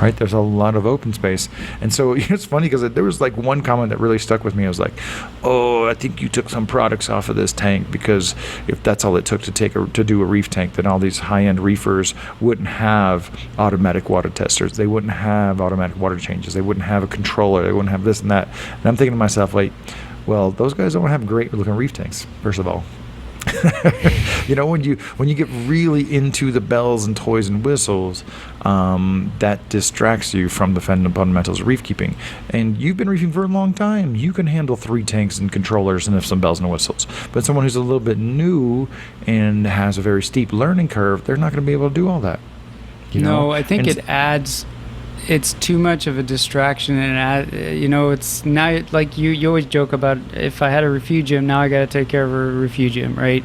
Right, there's a lot of open space, and so it's funny because there was like one comment that really stuck with me. I was like, "Oh, I think you took some products off of this tank, because if that's all it took to do a reef tank, then all these high-end reefers wouldn't have automatic water testers. They wouldn't have automatic water changes. They wouldn't have a controller. They wouldn't have this and that." And I'm thinking to myself, like, well, those guys don't have great-looking reef tanks, first of all. When you get really into the bells and toys and whistles, that distracts you from the fundamentals of reef keeping. And you've been reefing for a long time. You can handle 3 tanks and controllers and some bells and whistles. But someone who's a little bit new and has a very steep learning curve, they're not going to be able to do all that. No, I think it's too much of a distraction, and it's now, like you always joke about, if I had a refugium, now I got to take care of a refugium, right?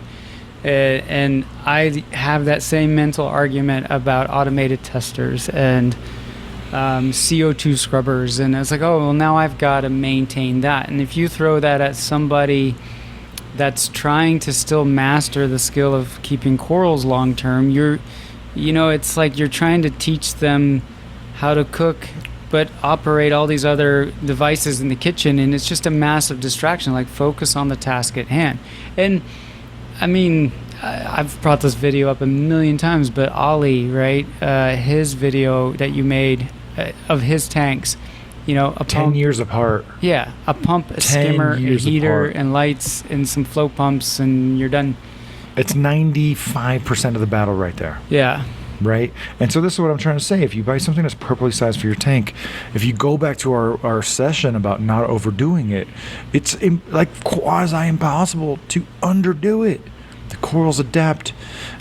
And I have that same mental argument about automated testers and CO2 scrubbers, and it's like, oh, well, now I've got to maintain that. And if you throw that at somebody that's trying to still master the skill of keeping corals long term, it's like you're trying to teach them how to cook but operate all these other devices in the kitchen, and it's just a massive distraction. Like, focus on the task at hand. And I mean, I've brought this video up a million times, but Ollie, right, his video that you made of his tanks, a 10 pump, years apart. Yeah, a pump, a skimmer, a heater, and lights, and some flow pumps, and you're done. It's 95% of the battle right there. Yeah. Right? And so this is what I'm trying to say. If you buy something that's properly sized for your tank, if you go back to our session about not overdoing it, it's like quasi-impossible to underdo it. The corals adapt.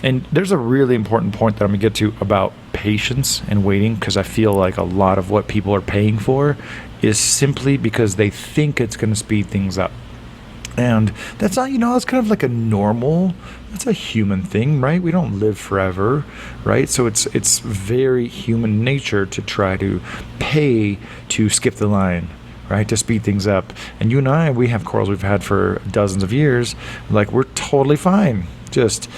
And there's a really important point that I'm going to get to about patience and waiting, because I feel like a lot of what people are paying for is simply because they think it's going to speed things up. And that's not, that's kind of like that's a human thing, right? We don't live forever, right? So it's very human nature to try to pay to skip the line, right? To speed things up. And you and I, we have corals we've had for dozens of years. Like, we're totally fine. Just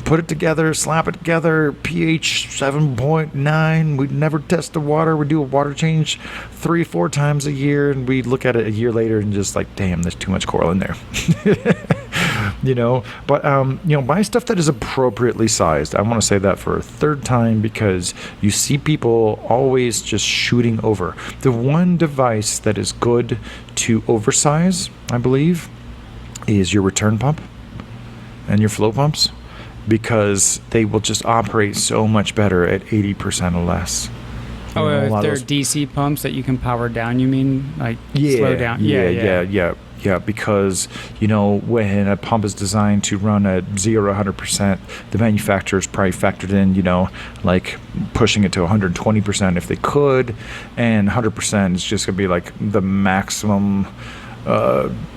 put it together, slap it together, pH 7.9. We'd never test the water. We do a water change 3-4 times a year, and we look at it a year later and just like, damn, there's too much coral in there. But buy stuff that is appropriately sized. I want to say that for a third time, because you see people always just shooting over. The one device that is good to oversize, I believe, is your return pump and your flow pumps, because they will just operate so much better at 80% or less. Oh, if they're DC pumps that you can power down, you mean? Like, slow down? Yeah, because, when a pump is designed to run at 0 to 100%, the manufacturer's probably factored in, like pushing it to 120% if they could, and 100% is just going to be like the maximum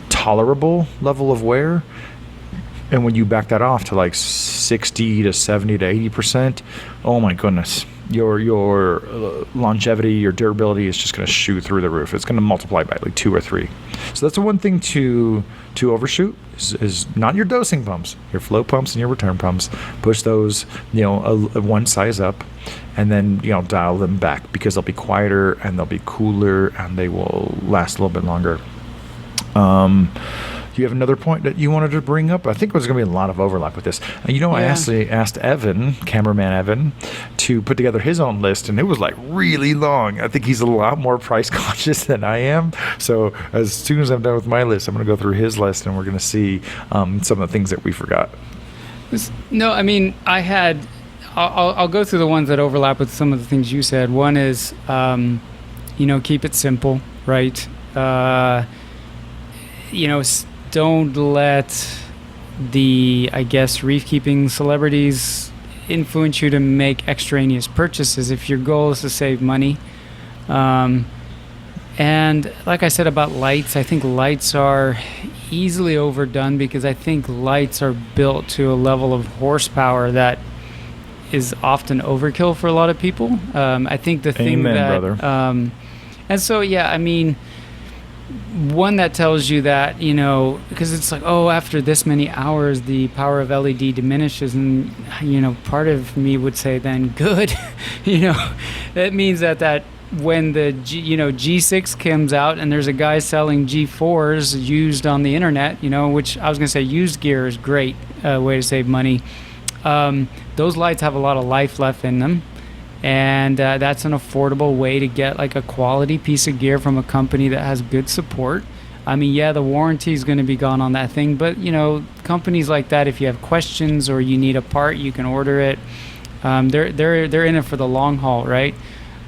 tolerable level of wear. And when you back that off to like 60 to 70 to 80%, oh my goodness, your longevity, your durability is just going to shoot through the roof. It's going to multiply by like 2 or 3. So that's the one thing to overshoot is not your dosing pumps, your flow pumps and your return pumps. Push those, one size up, and then dial them back, because they'll be quieter and they'll be cooler and they will last a little bit longer. Do you have another point that you wanted to bring up? I think there's going to be a lot of overlap with this. I actually asked Evan, cameraman Evan, to put together his own list, and it was like really long. I think he's a lot more price conscious than I am. So as soon as I'm done with my list, I'm going to go through his list, and we're going to see some of the things that we forgot. No, I mean, I'll go through the ones that overlap with some of the things you said. One is, keep it simple, right? Don't let the, reef keeping celebrities influence you to make extraneous purchases. If your goal is to save money, And like I said about lights, I think lights are easily overdone because I think lights are built to a level of horsepower that is often overkill for a lot of people. I think the thing Amen, that, brother. and so yeah, I mean, one that tells you that, you know, because it's like, oh, after this many hours the power of LED diminishes, and you know, part of me would say then good. You know, that means that when the G6 comes out and there's a guy selling G4s used on the internet, you know, which I was gonna say used gear is great way to save money. Those lights have a lot of life left in them, and that's an affordable way to get like a quality piece of gear from a company that has good support. I mean, yeah, the warranty is going to be gone on that thing, but you know, companies like that, if you have questions or you need a part, you can order it. They're in it for the long haul, right?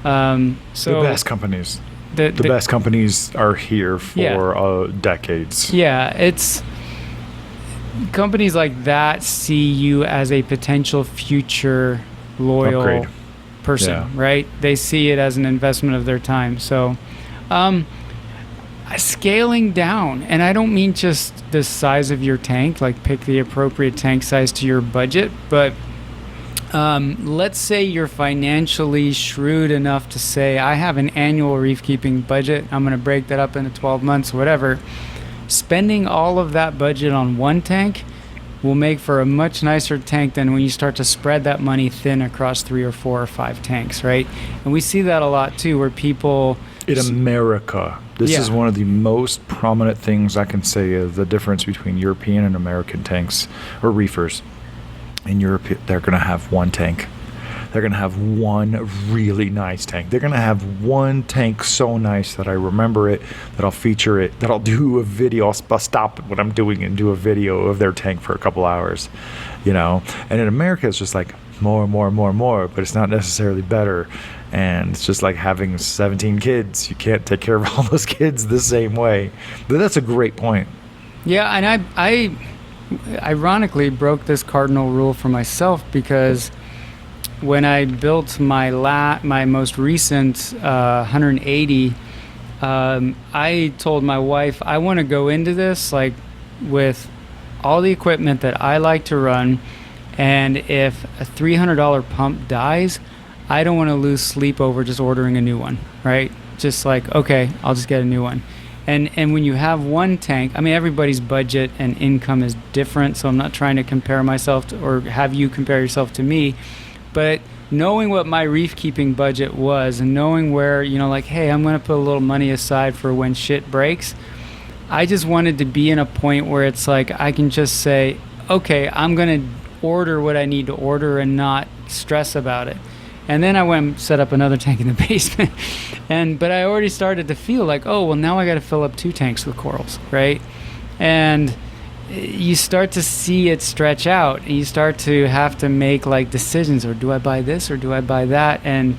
So The best companies. the The best companies are here for decades. Yeah, it's companies like that see you as a potential future loyal Upgrade. person, Yeah. right? They see it as an investment of their time. So, scaling down, and I don't mean just the size of your tank, like pick the appropriate tank size to your budget, but let's say you're financially shrewd enough to say, I have an annual reef keeping budget. I'm going to break that up into 12 months, whatever. Spending all of that budget on one tank will make for a much nicer tank than when you start to spread that money thin across 3 or 4 or 5 tanks, right? And we see that a lot too, where people In America, this is one of the most prominent things I can say is the difference between European and American tanks or reefers. In Europe, they're going to have one tank. They're going to have one really nice tank. They're going to have one tank so nice that I remember it, that I'll feature it, that I'll do a video. I'll stop what I'm doing and do a video of their tank for a couple hours, you know. And in America, it's just like more, but it's not necessarily better. And it's just like having 17 kids. You can't take care of all those kids the same way. But that's a great point. Yeah, and I ironically broke this cardinal rule for myself because when I built my most recent 180, I told my wife I want to go into this like with all the equipment that I like to run, and if a $300 pump dies, I don't want to lose sleep over just ordering a new one, right? Just like, okay, I'll just get a new one. And when you have one tank, I mean, everybody's budget and income is different, so I'm not trying to compare myself to, or have you compare yourself to me, but knowing what my reef keeping budget was and knowing where, you know, like, hey, I'm going to put a little money aside for when shit breaks, I just wanted to be in a point where it's like I can just say, okay, I'm going to order what I need to order and not stress about it. And then I went and set up another tank in the basement. But I already started to feel like, oh, well, now I got to fill up 2 tanks with corals, right? And you start to see it stretch out, and you start to have to make like decisions, or do I buy this or do I buy that? And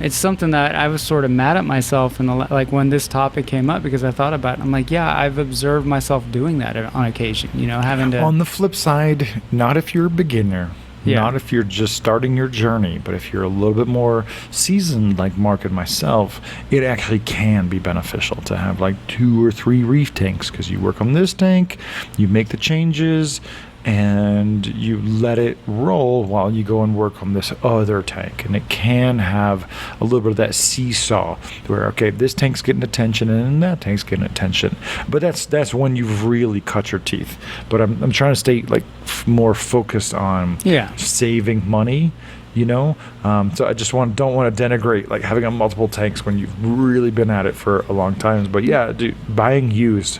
it's something that I was sort of mad at myself like when this topic came up, because I thought about it. I'm like, yeah, I've observed myself doing that on occasion, you know, having to. On the flip side, not if you're a beginner. Yeah. Not if you're just starting your journey, but if you're a little bit more seasoned like Mark and myself, it actually can be beneficial to have like 2 or 3 reef tanks, because you work on this tank, you make the changes, and you let it roll while you go and work on this other tank. And it can have a little bit of that seesaw where, okay, this tank's getting attention and that tank's getting attention. But that's when you've really cut your teeth. But I'm trying to stay like more focused on saving money, you know. So I just don't want to denigrate like having a multiple tanks when you've really been at it for a long time. But yeah, dude, buying used,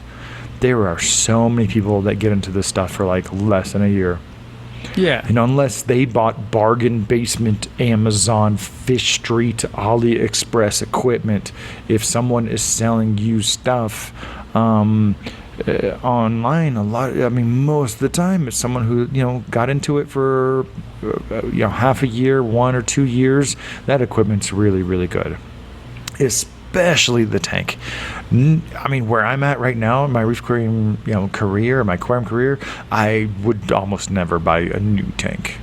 there are so many people that get into this stuff for like less than a year. Yeah. And unless they bought bargain basement, Amazon, Fish Street, AliExpress equipment, if someone is selling used stuff online, most of the time it's someone who, you know, got into it for half a year, 1 or 2 years. That equipment's really, really good. Especially the tank. I mean, where I'm at right now in my reef aquarium, career, my aquarium career, I would almost never buy a new tank.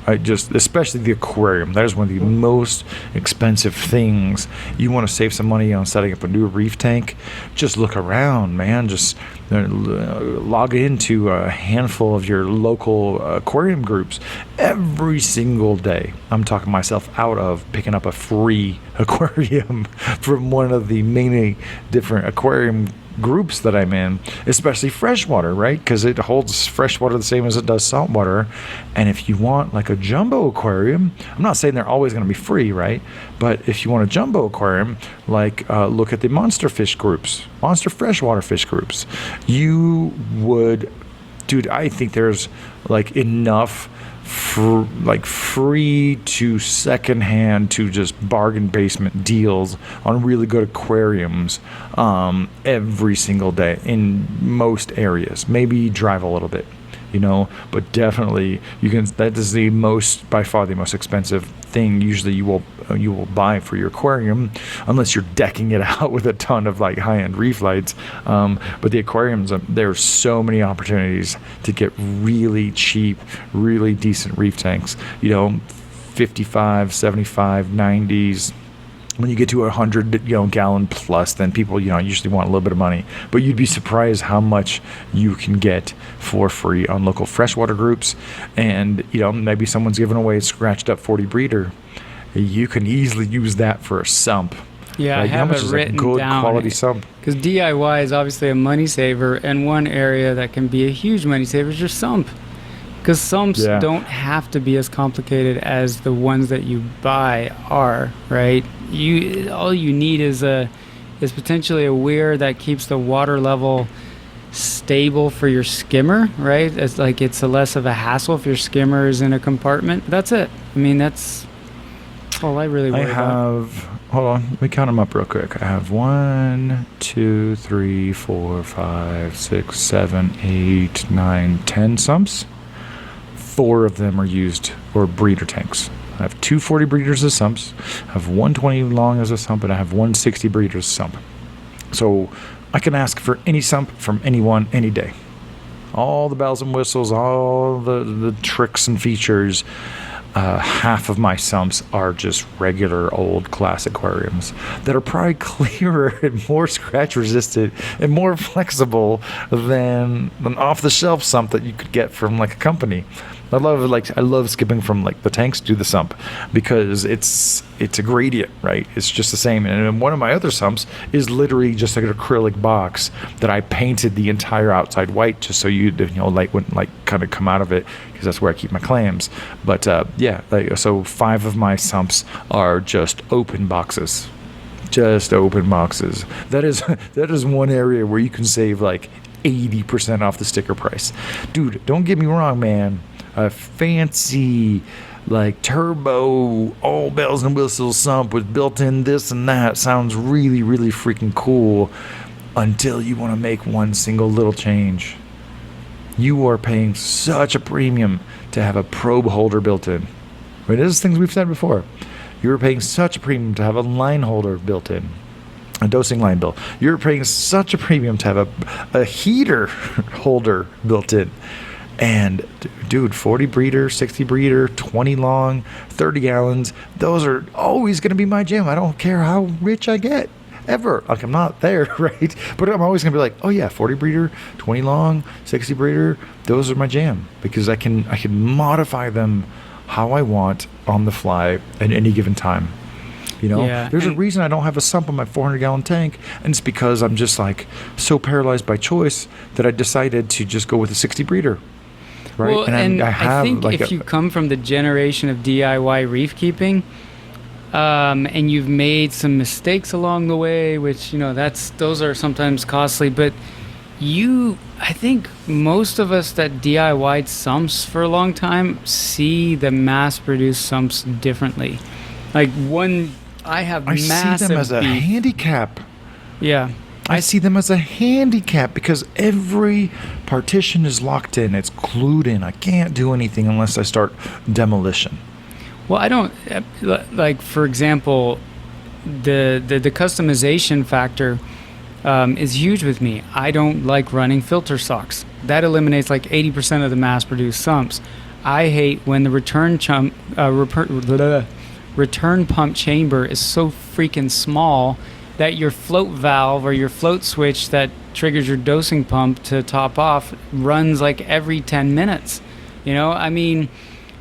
Especially the aquarium. That is one of the most expensive things. You want to save some money on setting up a new reef tank? Just look around, man. Just log into a handful of your local aquarium groups every single day. I'm talking myself out of picking up a free aquarium from one of the many different aquarium groups that I'm in, especially freshwater, right? Because it holds freshwater the same as it does saltwater. And if you want like a jumbo aquarium, I'm not saying they're always going to be free, right? But if you want a jumbo aquarium, like look at the monster fish groups, monster freshwater fish groups. You would, dude, I think there's like enough free to secondhand to just bargain basement deals on really good aquariums every single day in most areas. Maybe drive a little bit, but definitely you can. That is by far the most expensive thing usually you will buy for your aquarium, unless you're decking it out with a ton of like high-end reef lights. But the aquariums, there's so many opportunities to get really cheap, really decent reef tanks, 55, 75, 90s. When you get to 100 gallon plus, then people usually want a little bit of money. But you'd be surprised how much you can get for free on local freshwater groups. And maybe someone's giving away a scratched up 40 breeder. You can easily use that for a sump. Yeah, I have it written down. Good quality sump. Because DIY is obviously a money saver, and one area that can be a huge money saver is your sump. Because sumps don't have to be as complicated as the ones that you buy are, right? All you need is potentially a weir that keeps the water level stable for your skimmer, right? It's less of a hassle if your skimmer is in a compartment. That's it. I mean, that's all I really worry about. Hold on, let me count them up real quick. I have 1, 2, 3, 4, 5, 6, 7, 8, 9, 10 sumps. 4 of them are used for breeder tanks. I have 240 breeders as sumps, I have 120 long as a sump, and I have 160 breeders sump. So I can ask for any sump from anyone, any day. All the bells and whistles, all the tricks and features. Half of my sumps are just regular old classic aquariums that are probably clearer and more scratch resistant and more flexible than an off the shelf sump that you could get from like a company. I love skipping from like the tanks to the sump because it's a gradient, right? It's just the same. And one of my other sumps is literally just like an acrylic box that I painted the entire outside white just so light wouldn't like kind of come out of it, because that's where I keep my clams. But so 5 of my sumps are just open boxes. Just open boxes. That is one area where you can save like 80% off the sticker price. Dude, don't get me wrong, man. A fancy, like turbo, all bells and whistles sump with built-in this and that sounds really, really freaking cool until you want to make one single little change. You are paying such a premium to have a probe holder built in. I mean, this is things we've said before. You're paying such a premium to have a line holder built in. A dosing line bill. You're paying such a premium to have a heater holder built in. And dude, 40 breeder, 60 breeder, 20 long, 30 gallons, those are always going to be my jam. I don't care how rich I get, ever. Like, I'm not there, right? But I'm always going to be like, oh yeah, 40 breeder, 20 long, 60 breeder, those are my jam, because I can modify them how I want on the fly at any given time. There's a reason I don't have a sump on my 400-gallon tank, and it's because I'm just like so paralyzed by choice that I decided to just go with a 60 breeder. Right? Well, and I think if you come from the generation of DIY reef keeping, and you've made some mistakes along the way, which those are sometimes costly, but I think most of us that DIY'd sumps for a long time see the mass-produced sumps differently. Like I see them as a handicap. Yeah. I see them as a handicap because every partition is locked in. It's glued in. I can't do anything unless I start demolition. Well, I don't like, for example, the customization factor is huge with me. I don't like running filter socks. That eliminates like 80% of the mass-produced sumps. I hate when the return pump chamber is so freaking small that your float valve or your float switch that triggers your dosing pump to top off runs like every 10 minutes. You know, I mean,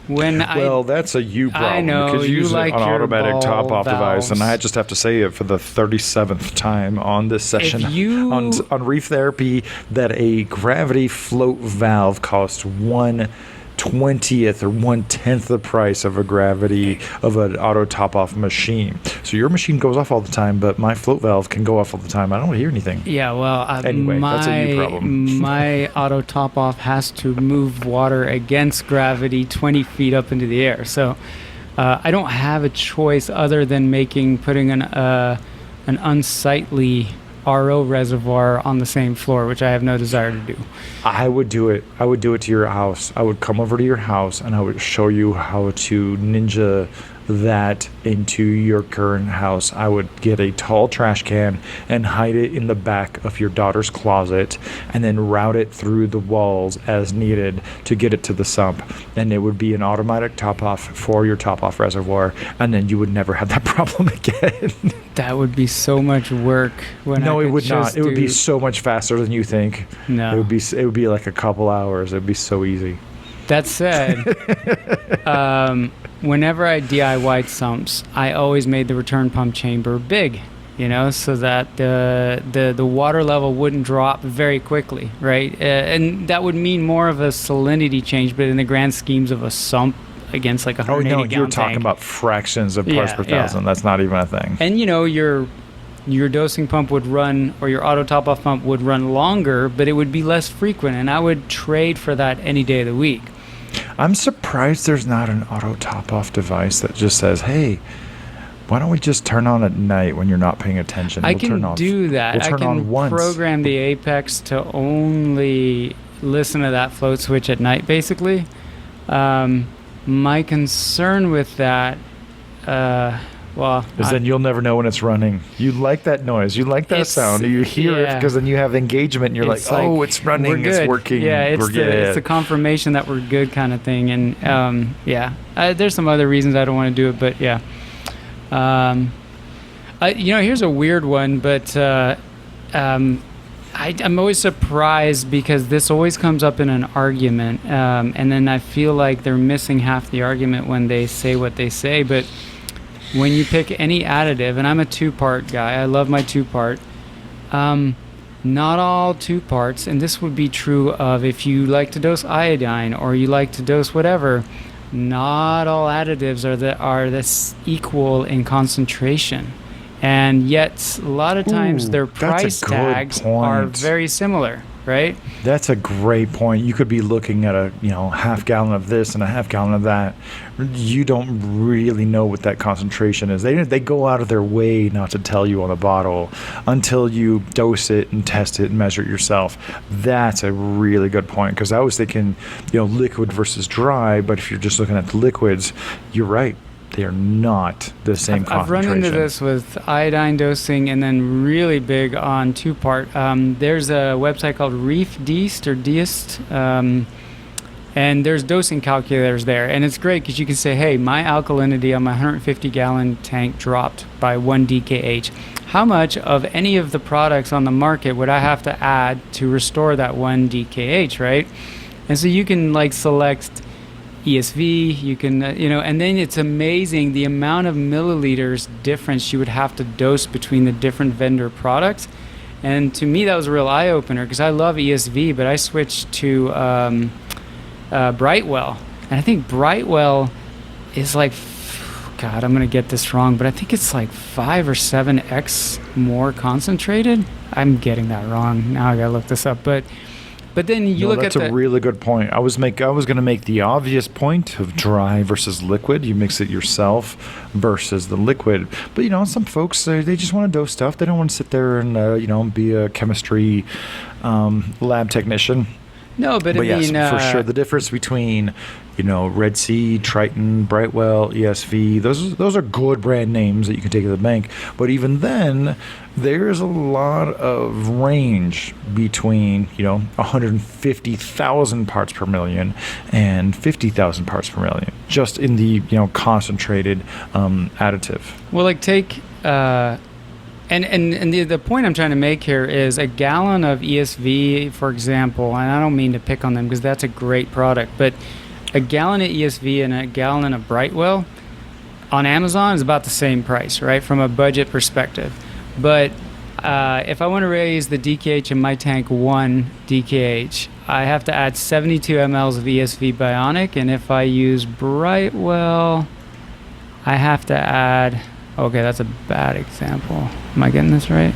well, that's a you problem. I know, because you you use like an your automatic ball top-off device, and I valves. just have to say it for the 37th time on this session on Reef Therapy that a gravity float valve costs 1/20th or 1/10th the price of an auto top-off machine. So your machine goes off all the time, but my float valve can go off all the time. I don't hear anything. Yeah, well, Anyway, that's a you problem. my auto top off has to move water against gravity 20 feet up into the air. So I don't have a choice other than putting an unsightly RO reservoir on the same floor, which I have no desire to do. I would do it. I would do it to your house. I would come over to your house and I would show you how to ninja that into your current house. I would get a tall trash can and hide it in the back of your daughter's closet and then route it through the walls as needed to get it to the sump. And it would be an automatic top off for your top off reservoir, and then you would never have that problem again. That would be so much work. No, it would not. It would be so much faster than you think. No. It would be like a couple hours. It would be so easy. That said, whenever I DIY'd sumps, I always made the return pump chamber big, you know, so that the water level wouldn't drop very quickly, right? And that would mean more of a salinity change, but in the grand schemes of a sump against like a 180 no, gallon you're talking tank. about fractions of parts per thousand. That's not even a thing. And you know, your dosing pump would run, or your auto top-off pump would run longer, but it would be less frequent, and I would trade for that any day of the week. I'm surprised there's not an auto top-off device that just says, hey, why don't we just turn on at night when you're not paying attention? I can do that. We'll I turn on can once. program the Apex to only listen to that float switch at night, basically. My concern with that, then you'll never know when it's running. You like that noise. You like that sound. You hear it because then you have engagement and you're like, oh, it's running. It's working. Yeah, it's the confirmation that we're good kind of thing. And there's some other reasons I don't want to do it, but yeah. Here's a weird one, but I'm always surprised because this always comes up in an argument, and then I feel like they're missing half the argument when they say what they say. But when you pick any additive, and I'm a two-part guy, I love my two-part, not all two parts, and this would be true of if you like to dose iodine or you like to dose whatever, not all additives are this equal in concentration. And yet, a lot of times their price tags are very similar, right? That's a great point. You could be looking at a half gallon of this and a half gallon of that. You don't really know what that concentration is. They go out of their way not to tell you on the bottle until you dose it and test it and measure it yourself. That's a really good point, because I was thinking liquid versus dry, but if you're just looking at the liquids, you're right. They are not the same concentration. I've run into this with iodine dosing, and then really big on two-part. There's a website called Reef Deist, and there's dosing calculators there. And it's great because you can say, hey, my alkalinity on my 150-gallon tank dropped by 1 DKH. How much of any of the products on the market would I have to add to restore that 1 DKH, right? And so you can select ESV, you can, and then it's amazing the amount of milliliters difference you would have to dose between the different vendor products. And to me, that was a real eye-opener, because I love ESV, but I switched to Brightwell. And I think Brightwell is God, I'm going to get this wrong, but I think it's 5 or 7x more concentrated. I'm getting that wrong. Now I got to look this up. But then you look at that's a really good point. I was going to make the obvious point of dry versus liquid. You mix it yourself versus the liquid. But some folks they just want to dose stuff. They don't want to sit there and be a chemistry lab technician. No, but I mean, yes, for sure, the difference between Red Sea, Triton, Brightwell, ESV. Those are good brand names that you can take to the bank. But even then, there's a lot of range between 150,000 parts per million and 50,000 parts per million, just in the concentrated additive. Well, like take and the point I'm trying to make here is a gallon of ESV, for example, and I don't mean to pick on them because that's a great product, but a gallon of ESV and a gallon of Brightwell on Amazon is about the same price, right, from a budget perspective. But if I want to raise the DKH in my tank 1 DKH, I have to add 72 mLs of ESV Bionic, and if I use Brightwell, I have to add... Okay, that's a bad example. Am I getting this right?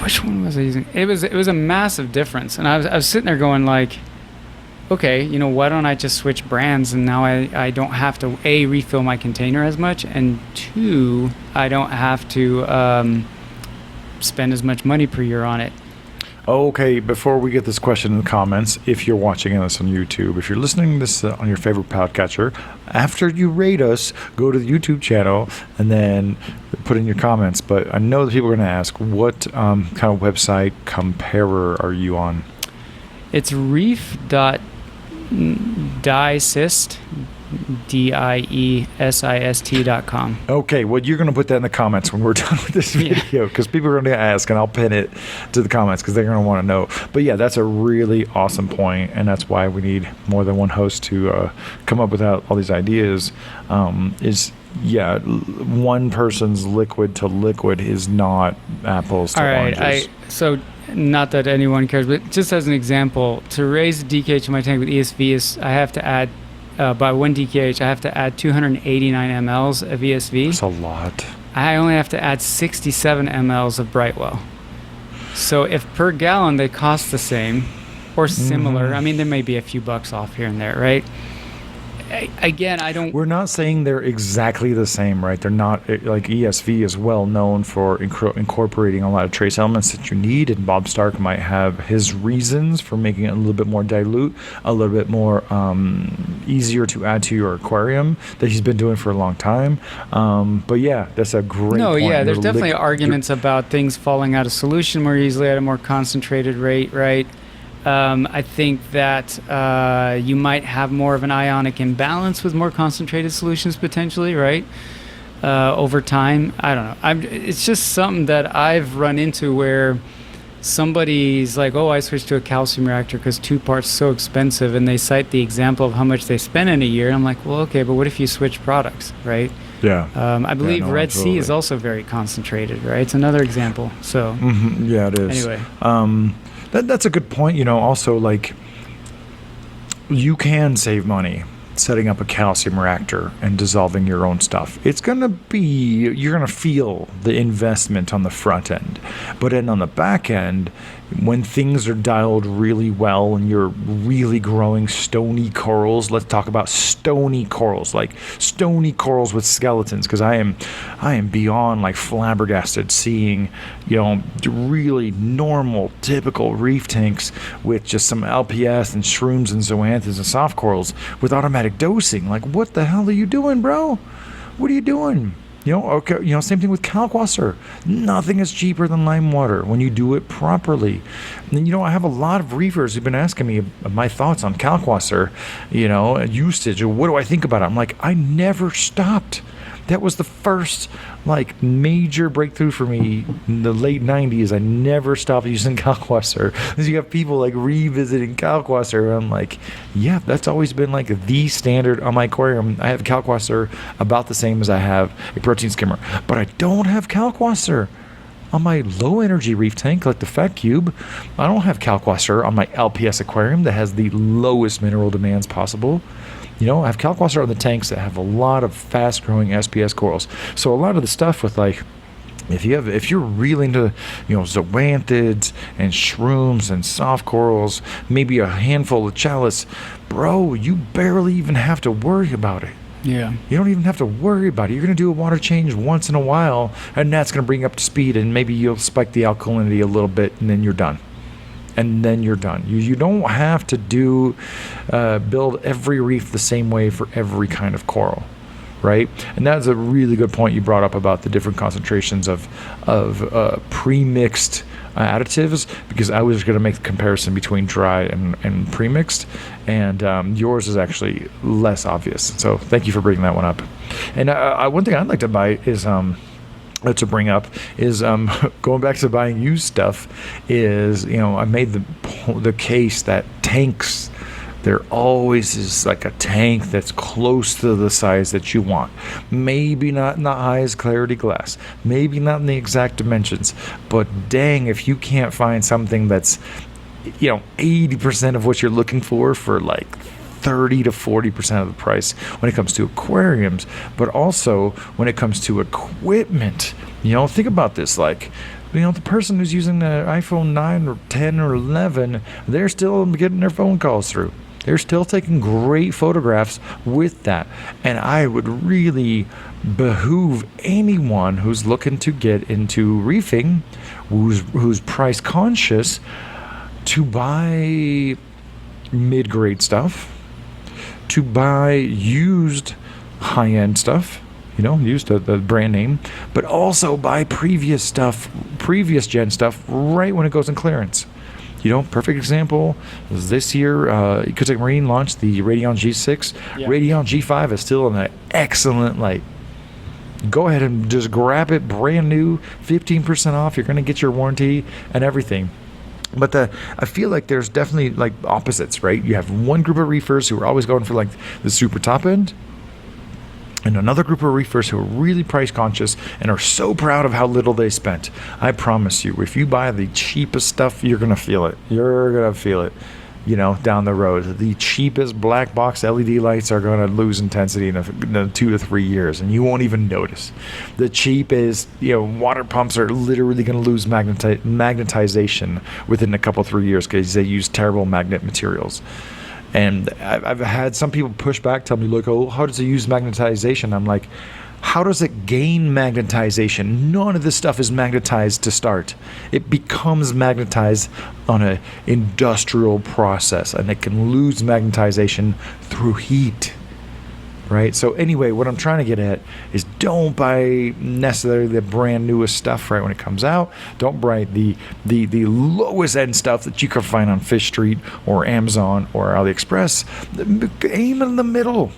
Which one was I using? It was a massive difference, and I was sitting there going like, okay, why don't I just switch brands, and now I don't have to A, refill my container as much, and 2, I don't have to spend as much money per year on it. Okay, before we get this question in the comments, if you're watching this on YouTube, if you're listening to this on your favorite podcatcher, after you rate us, go to the YouTube channel and then put in your comments. But I know that people are going to ask, what kind of website comparer are you on? It's reef.diesist, DIESIST.com. Okay, well, you're going to put that in the comments when we're done with this video, because people are going to ask, and I'll pin it to the comments because they're going to want to know. But yeah, that's a really awesome point, and that's why we need more than one host to come up with all these ideas. One person's liquid to liquid is not apples to oranges. So not that anyone cares, but just as an example, to raise the DKH in my tank with ESV, I have to add by 1 DKH, I have to add 289 mLs of ESV. That's a lot. I only have to add 67 mLs of Brightwell. So if per gallon they cost the same or similar, I mean, there may be a few bucks off here and there, right? Again, I don't... We're not saying they're exactly the same, right? They're not... Like, ESV is well known for incorporating a lot of trace elements that you need, and Bob Stark might have his reasons for making it a little bit more dilute, a little bit more easier to add to your aquarium that he's been doing for a long time. But yeah, that's a great point. Yeah, there's definitely arguments about things falling out of solution more easily at a more concentrated rate, right? I think that you might have more of an ionic imbalance with more concentrated solutions potentially, right? Over time. I don't know. It's just something that I've run into where somebody's like, oh, I switched to a calcium reactor because 2 parts is so expensive, and they cite the example of how much they spend in a year. And I'm like, well, okay, but what if you switch products, right? Yeah. I believe Red Sea is also very concentrated, right? It's another example. So yeah, it is. Anyway. That's a good point. Also, like, you can save money setting up a calcium reactor and dissolving your own stuff. You're going to feel the investment on the front end. But then on the back end, when things are dialed really well and you're really growing stony corals, let's talk about stony corals, like stony corals with skeletons, because I am beyond like flabbergasted seeing, really normal, typical reef tanks with just some LPS and shrooms and zoanthids and soft corals with automatic dosing. Like, what the hell are you doing, bro? What are you doing? Same thing with kalkwasser. Nothing is cheaper than lime water when you do it properly. And, I have a lot of reefers who've been asking me my thoughts on kalkwasser, usage, or what do I think about it? I'm like, I never stopped. That was the first major breakthrough for me in the late 90s. I never stopped using kalkwasser. Because you have people revisiting kalkwasser. I'm like, yeah, that's always been the standard on my aquarium. I have kalkwasser about the same as I have a protein skimmer. But I don't have kalkwasser on my low energy reef tank like the Fat Cube. I don't have kalkwasser on my LPS aquarium that has the lowest mineral demands possible. I have kalkwasser on the tanks that have a lot of fast-growing SPS corals. So a lot of the stuff with if you're really into zoanthids and shrooms and soft corals, maybe a handful of chalice, bro, you barely even have to worry about it. Yeah. You don't even have to worry about it. You're going to do a water change once in a while, and that's going to bring you up to speed, and maybe you'll spike the alkalinity a little bit, and then you're done. and then you're done. You don't have to build every reef the same way for every kind of coral, right? And that's a really good point you brought up about the different concentrations of pre-mixed additives, because I was going to make the comparison between dry and pre-mixed, and yours is actually less obvious. So thank you for bringing that one up. And one thing I'd like to buy is to bring up is going back to buying used stuff is, I made the case that tanks, there always is like a tank that's close to the size that you want. Maybe not in the highest clarity glass, maybe not in the exact dimensions, but dang, if you can't find something that's 80% of what you're looking for like 30 to 40% of the price when it comes to aquariums, but also when it comes to equipment. Think about this, like, the person who's using the iPhone 9 or 10 or 11, they're still getting their phone calls through. They're still taking great photographs with that. And I would really behoove anyone who's looking to get into reefing, who's price conscious, to buy mid-grade stuff, to buy used high-end stuff, used the brand name, but also buy previous gen stuff right when it goes in clearance. Perfect example is this year, Economical Marine launched the Radion G6. Yeah. Radion G5 is still in an excellent light. Go ahead and just grab it brand new, 15% off. You're going to get your warranty and everything. But I feel like there's definitely like opposites, right? You have one group of reefers who are always going for like the super top end, and another group of reefers who are really price conscious and are so proud of how little they spent. I promise you, if you buy the cheapest stuff, you're going to feel it. You're going to feel it, down the road. The cheapest black box LED lights are going to lose intensity in 2 to 3 years, and you won't even notice. The cheapest, water pumps are literally going to lose magnetization within a couple, 3 years because they use terrible magnet materials. And I've had some people push back, tell me, look, how does it use magnetization? I'm like, how does it gain magnetization? None of this stuff is magnetized to start. It becomes magnetized on an industrial process, and it can lose magnetization through heat, right? So anyway, what I'm trying to get at is don't buy necessarily the brand newest stuff right when it comes out. Don't buy the lowest end stuff that you can find on Fish Street or Amazon or AliExpress. Aim in the middle.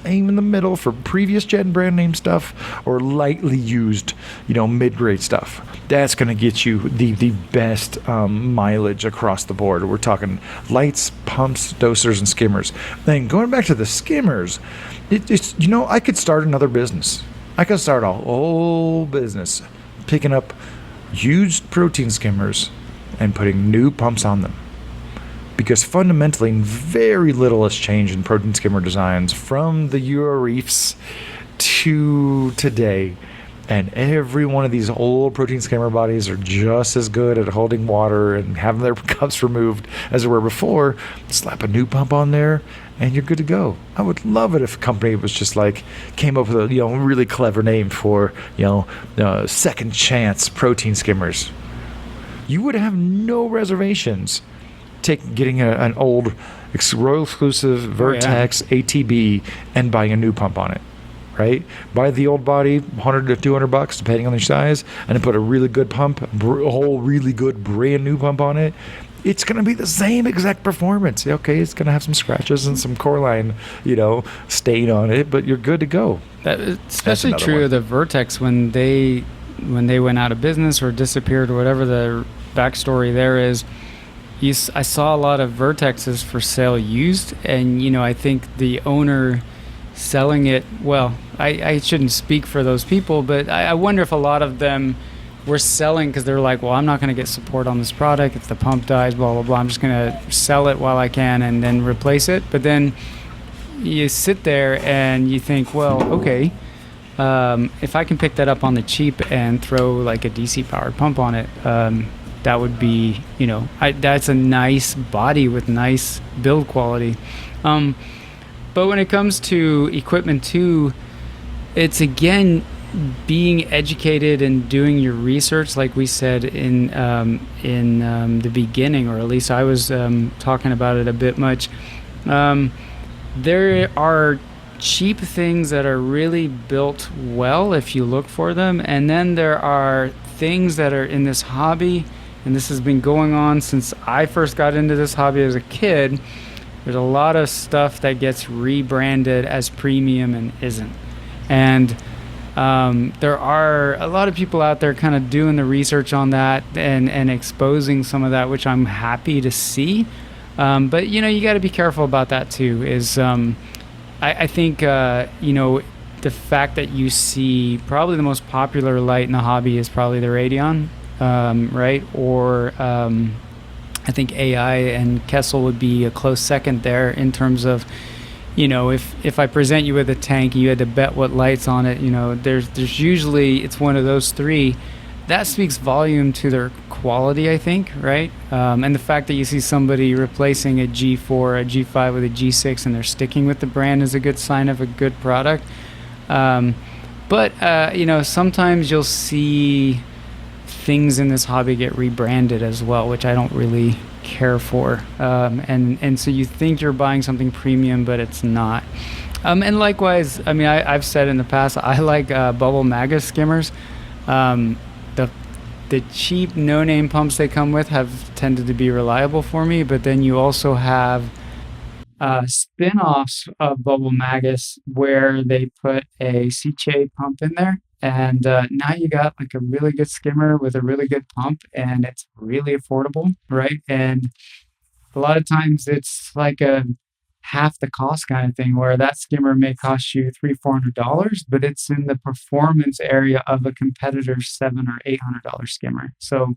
Aim in the middle for previous gen brand name stuff or lightly used, mid-grade stuff. That's going to get you the best mileage across the board. We're talking lights, pumps, dosers, and skimmers. Then going back to the skimmers, it's I could start another business. I could start a whole business picking up used protein skimmers and putting new pumps on them. Because fundamentally, very little has changed in protein skimmer designs from the Euro Reefs to today. And every one of these old protein skimmer bodies are just as good at holding water and having their cups removed as they were before. Slap a new pump on there, and you're good to go. I would love it if a company was just like, came up with a really clever name for, second chance protein skimmers. You would have no reservations getting an old Royal Exclusive Vertex ATB and buying a new pump on it, right? Buy the old body, $100 to $200 depending on your size, and then put a really good pump, a whole really good brand new pump on it. It's going to be the same exact performance. Okay, it's going to have some scratches and some Coreline, stain on it, but you're good to go. That's especially true of the Vertex when they went out of business or disappeared or whatever the backstory there is. I saw a lot of Vertexes for sale used, and I think the owner selling it, well, I shouldn't speak for those people, but I wonder if a lot of them were selling because they're like, well, I'm not going to get support on this product if the pump dies, blah blah blah, I'm just going to sell it while I can and then replace it. But then you sit there and you think, well, okay, if I can pick that up on the cheap and throw like a DC powered pump on it, that would be, that's a nice body with nice build quality. But when it comes to equipment too, it's again, being educated and doing your research, like we said in the beginning, or at least I was talking about it a bit much. Um, there are cheap things that are really built well if you look for them, and then there are things that are in this hobby, and this has been going on since I first got into this hobby as a kid. There's a lot of stuff that gets rebranded as premium and isn't. And there are a lot of people out there kind of doing the research on that and exposing some of that, which I'm happy to see. But you got to be careful about that too. I think the fact that you see probably the most popular light in the hobby is probably the Radeon, right? Or I think AI and Kessel would be a close second there in terms of, if I present you with a tank and you had to bet what lights on it, there's usually it's one of those three. That speaks volume to their quality, I think, right? And the fact that you see somebody replacing a G4, a G5 with a G6, and they're sticking with the brand is a good sign of a good product. Um, but sometimes you'll see things in this hobby get rebranded as well, which I don't really care for. And so you think you're buying something premium, but it's not. And likewise, I mean, I've said in the past, I like bubble magus skimmers. The the cheap no-name pumps they come with have tended to be reliable for me, but then you also have spin-offs of Bubble Magus where they put a CCHA pump in there. And now you got like a really good skimmer with a really good pump, and it's really affordable, right? And a lot of times it's like a half the cost kind of thing, where that skimmer may cost you $300-400, but it's in the performance area of a competitor's $700 or $800 skimmer. So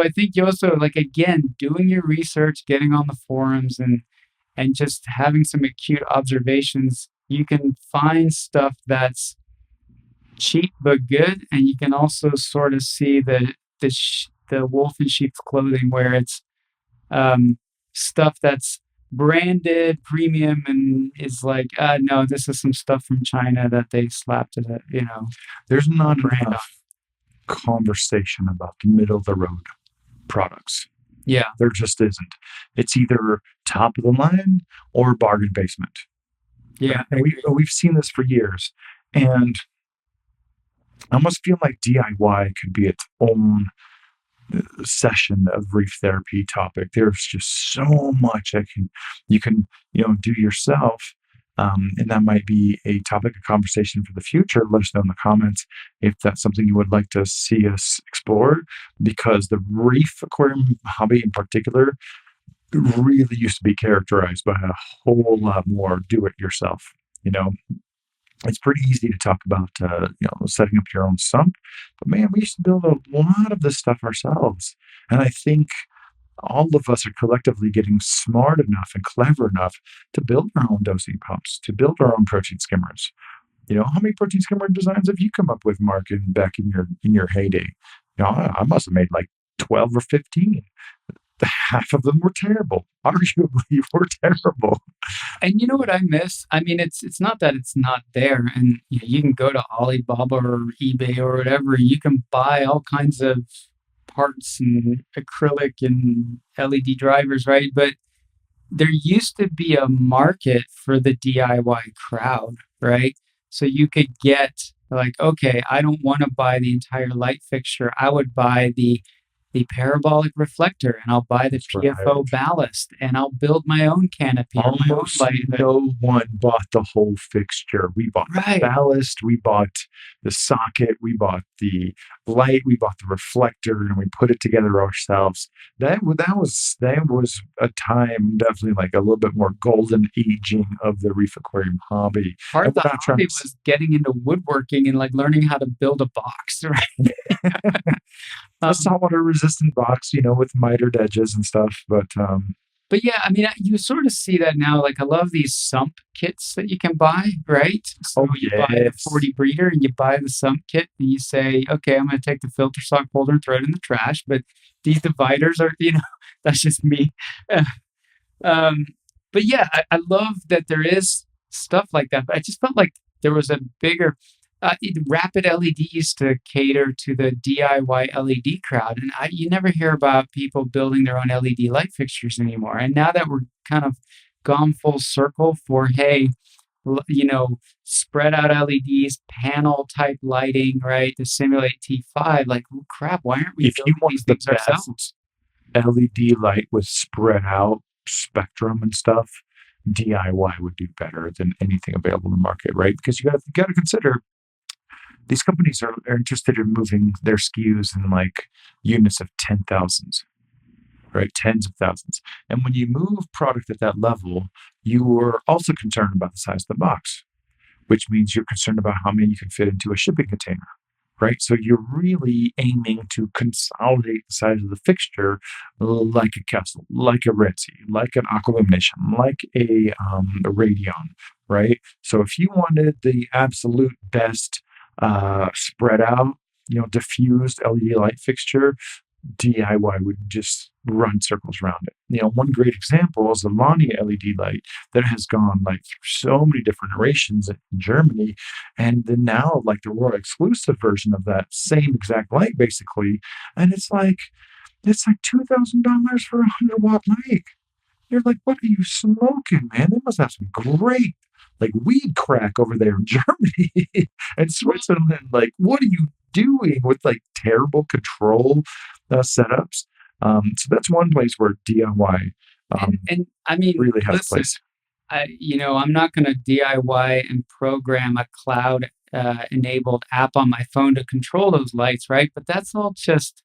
I think you also, like, again, doing your research, getting on the forums, and just having some acute observations, you can find stuff that's cheap but good, and you can also sort of see the wolf in sheep's clothing, where it's stuff that's branded premium and is like, no, this is some stuff from China that they slapped There's not brand on. enough conversation about the middle of the road products. Yeah, There just isn't. It's either top of the line or bargain basement. yeah, I And agree. we've seen this for years. And I almost feel like DIY could be its own session of reef therapy topic. There's just so much you can do yourself. And that might be a topic of conversation for the future. Let us know in the comments if that's something you would like to see us explore, because the reef aquarium hobby in particular really used to be characterized by a whole lot more do it yourself. You know, it's pretty easy to talk about, setting up your own sump, but man, we used to build a lot of this stuff ourselves. And I think all of us are collectively getting smart enough and clever enough to build our own dosing pumps, to build our own protein skimmers. How many protein skimmer designs have you come up with, Mark, back in your heyday? I must have made like 12 or 15. Half of them were terrible. Arguably, were terrible. And you know what I miss? I mean, it's not that it's not there, and you can go to Alibaba or eBay or whatever. You can buy all kinds of parts and acrylic and LED drivers, right? But there used to be a market for the DIY crowd, right? So you could get, like, okay, I don't want to buy the entire light fixture. I would buy the parabolic reflector, and I'll buy the That's PFO right. ballast, and I'll build my own canopy or my own Almost light. no one bought the whole fixture. We bought the Right. ballast, we bought the socket, we bought the light, we bought the reflector, and we put it together ourselves. That was a time, definitely, like a little bit more golden aging of the reef aquarium hobby. Part And of the we're not trying hobby to. was getting into woodworking and like learning how to build a box, right? A Um, saltwater resistant box, with mitered edges and stuff. but yeah, I mean, you sort of see that now. Like, I love these sump kits that you can buy, right? So Oh you buy the yes, 40 breeder and you buy the sump kit, and you say, okay, I'm going to take the filter sock holder and throw it in the trash. But these dividers are, that's just me. Um, but yeah, I love that there is stuff like that. But I just felt like there was a bigger. Rapid LED used to cater to the DIY LED crowd, and you never hear about people building their own LED light fixtures anymore. And now that we're kind of gone full circle for, hey, spread out LEDs, panel type lighting, right, to simulate T5. Like, oh, crap, why aren't we If you building want these the things ourselves? best LED light with spread out spectrum and stuff, DIY would do better than anything available in the market, right? Because you got to consider these companies are interested in moving their SKUs in like units of 10,000s, right? Tens of thousands. And when you move product at that level, you are also concerned about the size of the box, which means you're concerned about how many you can fit into a shipping container, right? So you're really aiming to consolidate the size of the fixture like a Kessel, like a Ritzy, like an Aquillumination, like a Radion, right? So if you wanted the absolute best spread out, diffused LED light fixture, DIY would just run circles around it. One great example is the Lani LED light that has gone like through so many different iterations in Germany, and then now like the world exclusive version of that same exact light, basically, and it's like $2,000 for a 100-watt light. You're like, what are you smoking, man? They must have some great like weed crack over there in Germany and Switzerland. Like, what are you doing with like terrible control setups? So that's one place where DIY And I mean, really has a listen, place. I'm not going to DIY and program a cloud enabled app on my phone to control those lights, right? But that's all just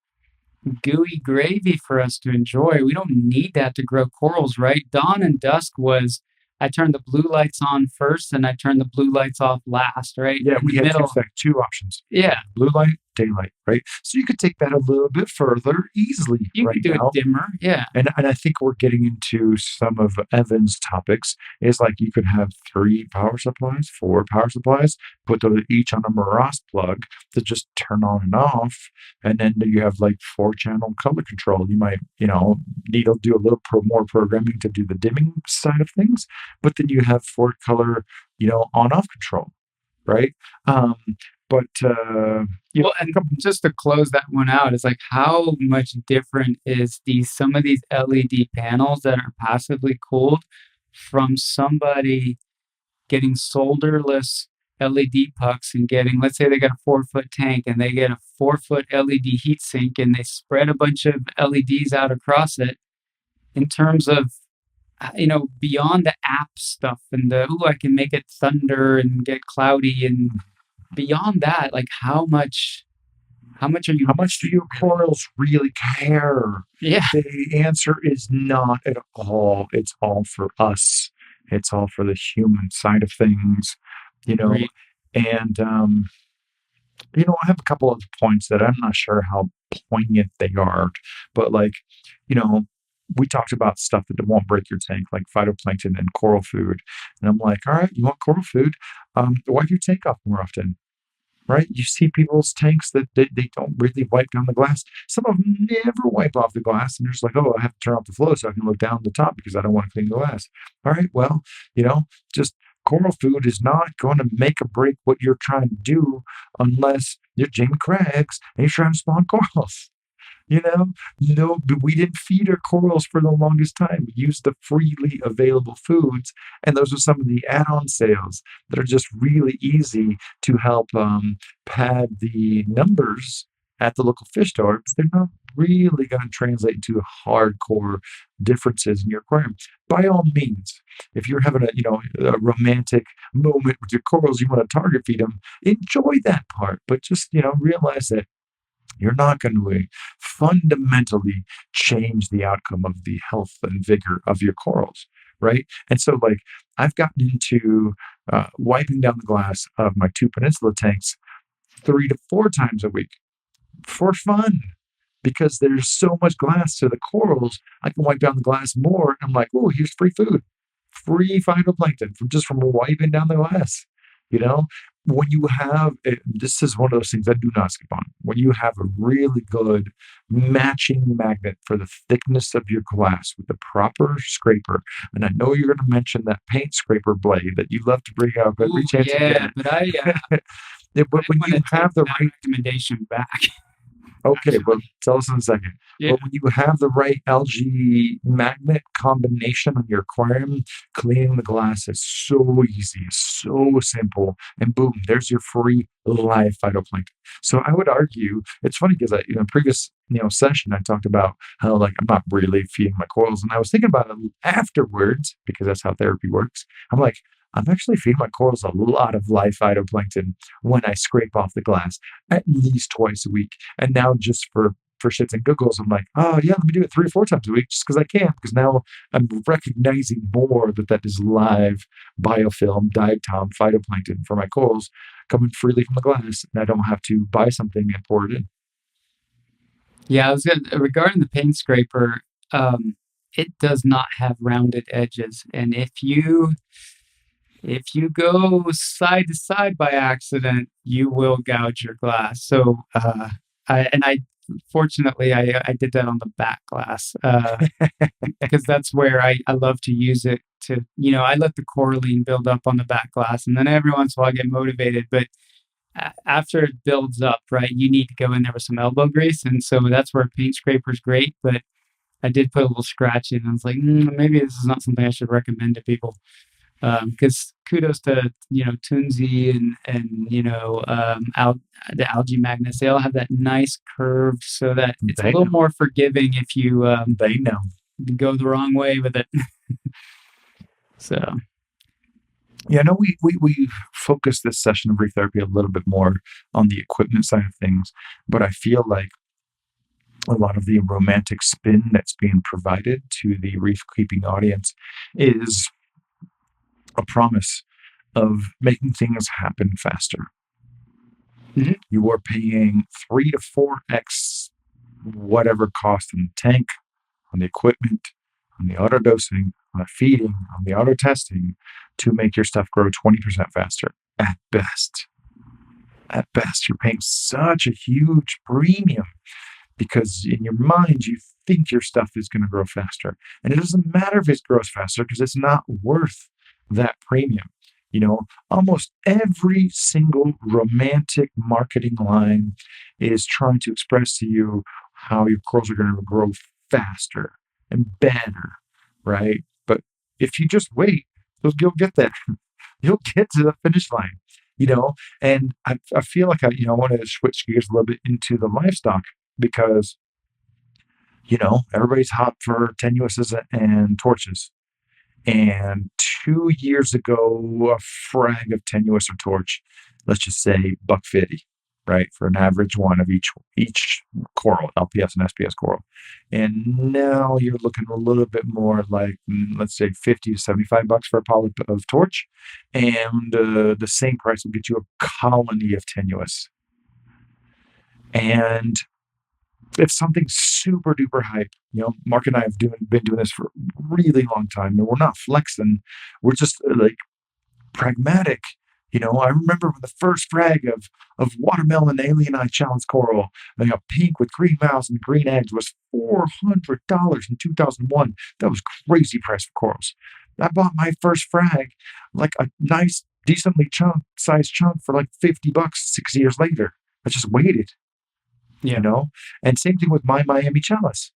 gooey gravy for us to enjoy. We don't need that to grow corals, right? Dawn and dusk was I turned the blue lights on first and I turned the blue lights off last, right? Yeah, In we the had middle. two options. Yeah, Blue light, daylight, right? So you could take that a little bit further easily you right could do now. it dimmer. Yeah. And I think we're getting into some of Evan's topics. Is like you could have 3 power supplies, 4 power supplies, put those each on a Maras plug to just turn on and off, and then you have like 4-channel color control. You might, need to do a little more programming to do the dimming side of things, but then you have 4-color, on-off control, right? Um, but Well, and just to close that one out, it's like how much different is some of these LED panels that are passively cooled from somebody getting solderless LED pucks and getting, let's say they got a 4-foot tank and they get a 4-foot LED heatsink and they spread a bunch of LEDs out across it in terms of beyond the app stuff and I can make it thunder and get cloudy and beyond that, like how much are you how much do your corals really care? Yeah. The answer is not at all. It's all for us. It's all for the human side of things, Right. and I have a couple of points that I'm not sure how poignant they are, but like, we talked about stuff that won't break your tank, like phytoplankton and coral food. And I'm like, all right, you want coral food? Wipe your tank off more often, right? You see people's tanks that they don't really wipe down the glass. Some of them never wipe off the glass, and they're just like, oh, I have to turn off the flow so I can look down the top because I don't want to clean the glass. All right, well, just coral food is not going to make or break what you're trying to do unless you're Jamie Craggs and you're trying to spawn corals. No, we didn't feed our corals for the longest time. We used the freely available foods, and those are some of the add-on sales that are just really easy to help pad the numbers at the local fish store. But they're not really going to translate into hardcore differences in your aquarium. By all means, if you're having a romantic moment with your corals, you want to target feed them, enjoy that part, but just realize that you're not going to fundamentally change the outcome of the health and vigor of your corals, right? And so, like, I've gotten into wiping down the glass of my 2 peninsula tanks 3 to 4 times a week for fun because there's so much glass to the corals. I can wipe down the glass more. And I'm like, oh, here's free food, free phytoplankton from wiping down the glass. When you have this is one of those things I do not skip on. When you have a really good matching magnet for the thickness of your glass with the proper scraper, and I know you're going to mention that paint scraper blade that you love to bring out every chance you yeah, get. but But when want you to have take the that right, recommendation back. okay, well, Actually, tell us in a second. yeah. But when you have the right algae magnet combination on your aquarium, cleaning the glass is so easy, so simple, and boom, there's your free live phytoplankton. So I would argue it's funny because in a previous session I talked about how like I'm not really feeding my corals, and I was thinking about it afterwards because that's how therapy works. I'm like, I'm actually feeding my corals a lot of live phytoplankton when I scrape off the glass at least twice a week. And now just for shits and giggles, I'm like, oh yeah, let me do it 3 or 4 times a week just because I can. Because now I'm recognizing more that is live biofilm, diatom, phytoplankton for my corals coming freely from the glass, and I don't have to buy something and pour it in. Yeah, I was gonna, regarding the paint scraper, it does not have rounded edges, and if you go side to side by accident, you will gouge your glass. So, I fortunately I did that on the back glass, because that's where I love to use it to, I let the coralline build up on the back glass, and then every once in a while I get motivated, but after it builds up, right, you need to go in there with some elbow grease, and so that's where a paint scraper is great. But I did put a little scratch in, and I was like, maybe this is not something I should recommend to people. Because kudos to Tunzi and the algae magnets. They all have that nice curve, so that it's a They little know. more forgiving if you They know. go the wrong way with it. So Yeah, I know we focused this session of Reef Therapy a little bit more on the equipment side of things, but I feel like a lot of the romantic spin that's being provided to the reef keeping audience is a promise of making things happen faster. mhm. You are paying 3 to 4x whatever cost on the tank, on the equipment, on the auto dosing, on the feeding, on the auto testing to make your stuff grow 20% faster at best. At best, you're paying such a huge premium because in your mind you think your stuff is going to grow faster, and it doesn't matter if it grows faster because it's not worth that premium. Almost every single romantic marketing line is trying to express to you how your corals are going to grow faster and better, right? But if you just wait, you'll get there. You'll get to the finish line, you know. And I feel like I want to switch gears a little bit into the livestock because everybody's hot for tenuises and torches. And 2 years ago, a frag of tenuis or torch, let's just say $1.50, right, for an average one of each coral, LPS and SPS coral. And now you're looking a little bit more like, let's say, 50 to 75 bucks for a polyp of torch, and the same price will get you a colony of tenuis. And if something's super duper hype, Mark and I have been doing this for a really long time, and we're not flexing. We're just like pragmatic. I remember when the first frag of watermelon alien eye challenge coral, pink with green mouths and green eggs, was $400 in 2001. That was crazy price for corals. I bought my first frag, like a nice, decently sized chunk for like $50 6 years later. I just waited. Yeah. And same thing with my Miami chalice,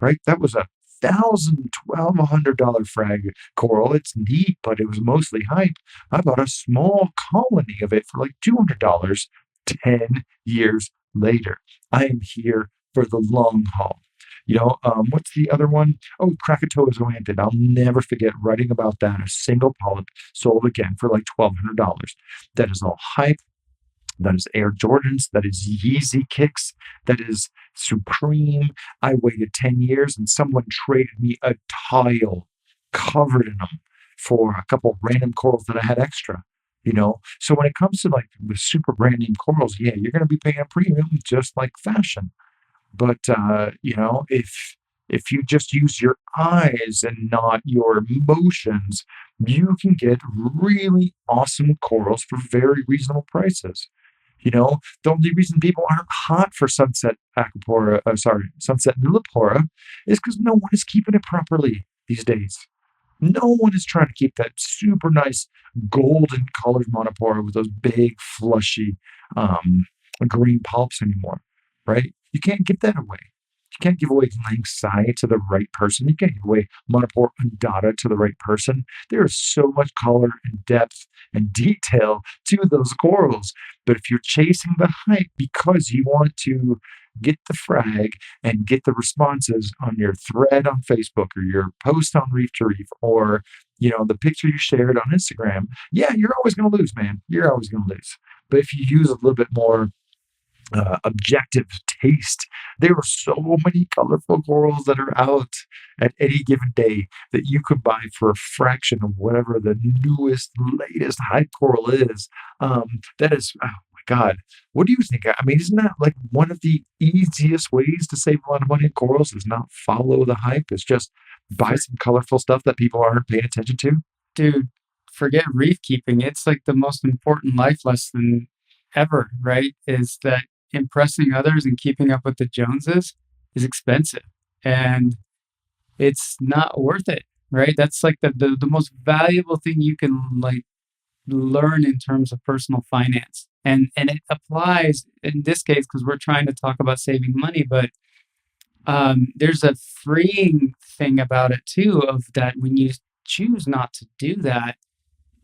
right? That was $1,200 frag coral. It's neat, but it was mostly hype. I bought a small colony of it for like $200 10 years later. I am here for the long haul. What's the other one? Oh, Krakatoa zoanthid. I'll never forget writing about that. A single polyp sold again for like $1,200. That is all hype. That is Air Jordans. That is Yeezy kicks. That is supreme. I waited 10 years and someone traded me a tile covered in them for a couple random corals that I had extra. So when it comes to like the super brand name corals, yeah, you're going to be paying a premium just like fashion. But if you just use your eyes and not your emotions, you can get really awesome corals for very reasonable prices. The only reason people aren't hot for Sunset Sunset Nullipora is because no one is keeping it properly these days. No one is trying to keep that super nice golden colored monopora with those big, flushy um, green polyps anymore, right? You can't give that away. You can't give away Langsai to the right person. You can't give away Monopora undata to the right person. There is so much color and depth and detail to those corals. But if you're chasing the hype because you want to get the frag and get the responses on your thread on Facebook or your post on Reef to Reef or the picture you shared on Instagram, yeah, you're always going to lose, man. You're always going to lose. But if you use a little bit more objective taste. There are so many colorful corals that are out at any given day that you could buy for a fraction of whatever the newest, latest hype coral is. That is, oh my God, what do you think? I mean, isn't that like one of the easiest ways to save a lot of money in corals? Is not follow the hype. It's just buy For, some colorful stuff that people aren't paying attention to. dude, forget reef keeping. It's like the most important life lesson ever, right? Is that impressing others and keeping up with the Joneses is expensive and it's not worth it, right? That's like the most valuable thing you can like learn in terms of personal finance. And it applies in this case because we're trying to talk about saving money, but there's a freeing thing about it too of that when you choose not to do that,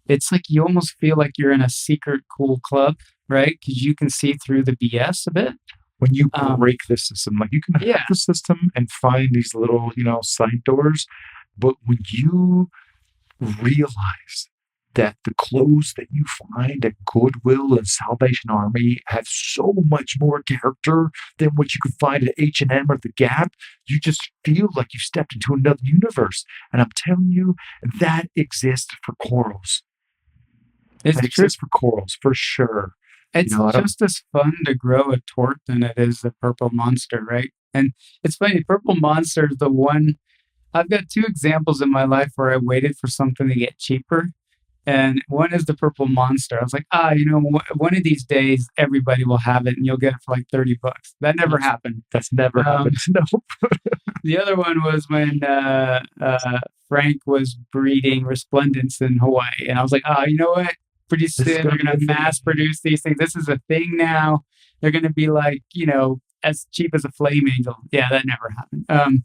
it's like you almost feel like you're in a secret cool club, right? Because you can see through the BS a bit. When you Um, break the system, like you can hack yeah, the system and find these little, side doors, but when you realize that the clothes that you find at Goodwill and Salvation Army have so much more character than what you could find at H&M or the Gap, you just feel like you stepped into another universe. And I'm telling you, that exists for corals. it's That true. exists for corals for sure. It's I don't. just as fun to grow a tort than it is a purple monster, right? And it's funny, purple monster is the one. I've got two examples in my life where I waited for something to get cheaper. And one is the purple monster. I was like, one of these days everybody will have it and you'll get it for like $30. That never That's happened. that's never happened. Um, No. the other one was when Frank was breeding resplendence in Hawaii. And I was like, you know what? Pretty This is soon gonna they're be going a to thing. mass produce these things. This is a thing now. They're going to be like, as cheap as a flame angel. Yeah, that never happened.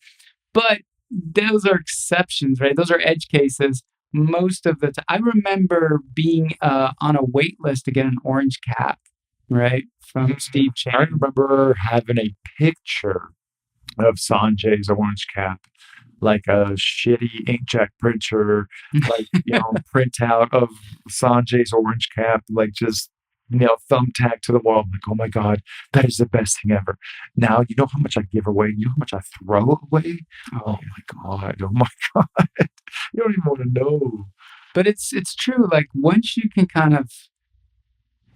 But those are exceptions, right? Those are edge cases. Most of the time, I remember being on a wait list to get an orange cap, right, from Steve I Chan. remember having a picture of Sanjay's orange cap, like a shitty inkjet printer, like, printout of Sanjay's orange cap, like just, thumbtack to the wall. I'm like, oh my God, that is the best thing ever. Now, you know how much I give away? You know how much I throw away? Oh, Oh my God. Oh my God. You don't even want to know. but it's true. Like once you can kind of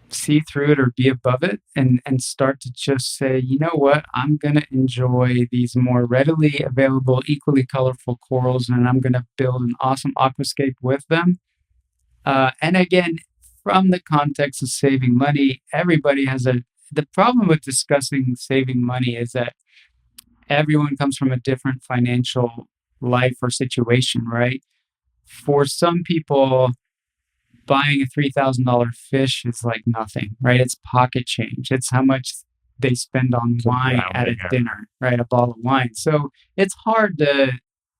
see through it or be above it and start to just say, you know what, I'm going to enjoy these more readily available, equally colorful corals, and I'm going to build an awesome aquascape with them. And again, from the context of saving money, everybody has the problem with discussing saving money is that everyone comes from a different financial life or situation, right? For some people, buying a $3,000 fish is like nothing, right? It's pocket change. It's how much they spend on It's a wine at a rounding error. dinner, right? A bottle of wine. So it's hard to,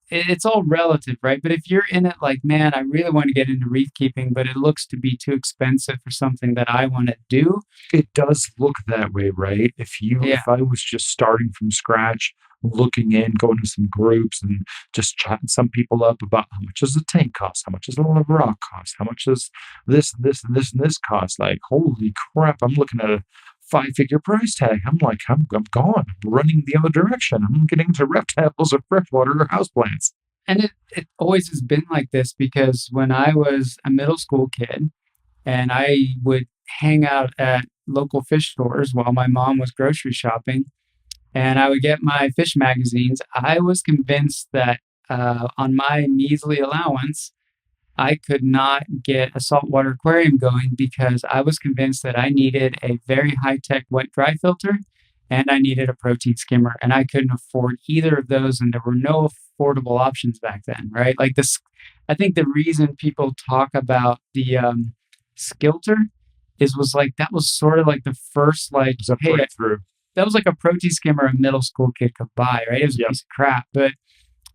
it's all relative, right? But if you're in it like, man, I really want to get into reef keeping, but it looks to be too expensive for something that I want to do. It does look that way, right? Yeah. If I was just starting from scratch, looking in, going to some groups and just chatting some people up about how much does a tank cost, how much does a little rock cost, how much does this and this and this and this cost? Like, holy crap, I'm looking at a five-figure price tag. I'm like, I'm gone. I'm running the other direction. I'm getting into reptiles or freshwater or houseplants. And it always has been like this because when I was a middle school kid and I would hang out at local fish stores while my mom was grocery shopping, and I would get my fish magazines. I was convinced that on my measly allowance, I could not get a saltwater aquarium going because I was convinced that I needed a very high tech wet dry filter and I needed a protein skimmer, and I couldn't afford either of those, and there were no affordable options back then, right? Like this, I think the reason people talk about the Skilter was like that was sort of like the first like, It's a hey, breakthrough. that was like a protein skimmer a middle school kid could buy, right? It was a Yep. piece of crap, but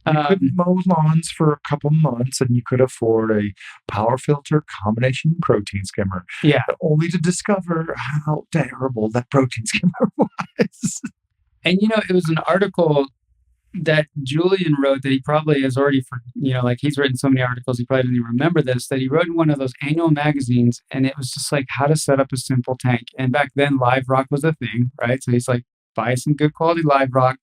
You could um, mow lawns for a couple months and you could afford a power filter combination protein skimmer, yeah. only to discover how terrible that protein skimmer was. And it was an article that Julian wrote that he probably has already like he's written so many articles he probably doesn't even remember this, that he wrote in one of those annual magazines, and it was just like how to set up a simple tank. And back then live rock was a thing, right? So he's like, buy some good quality live rock,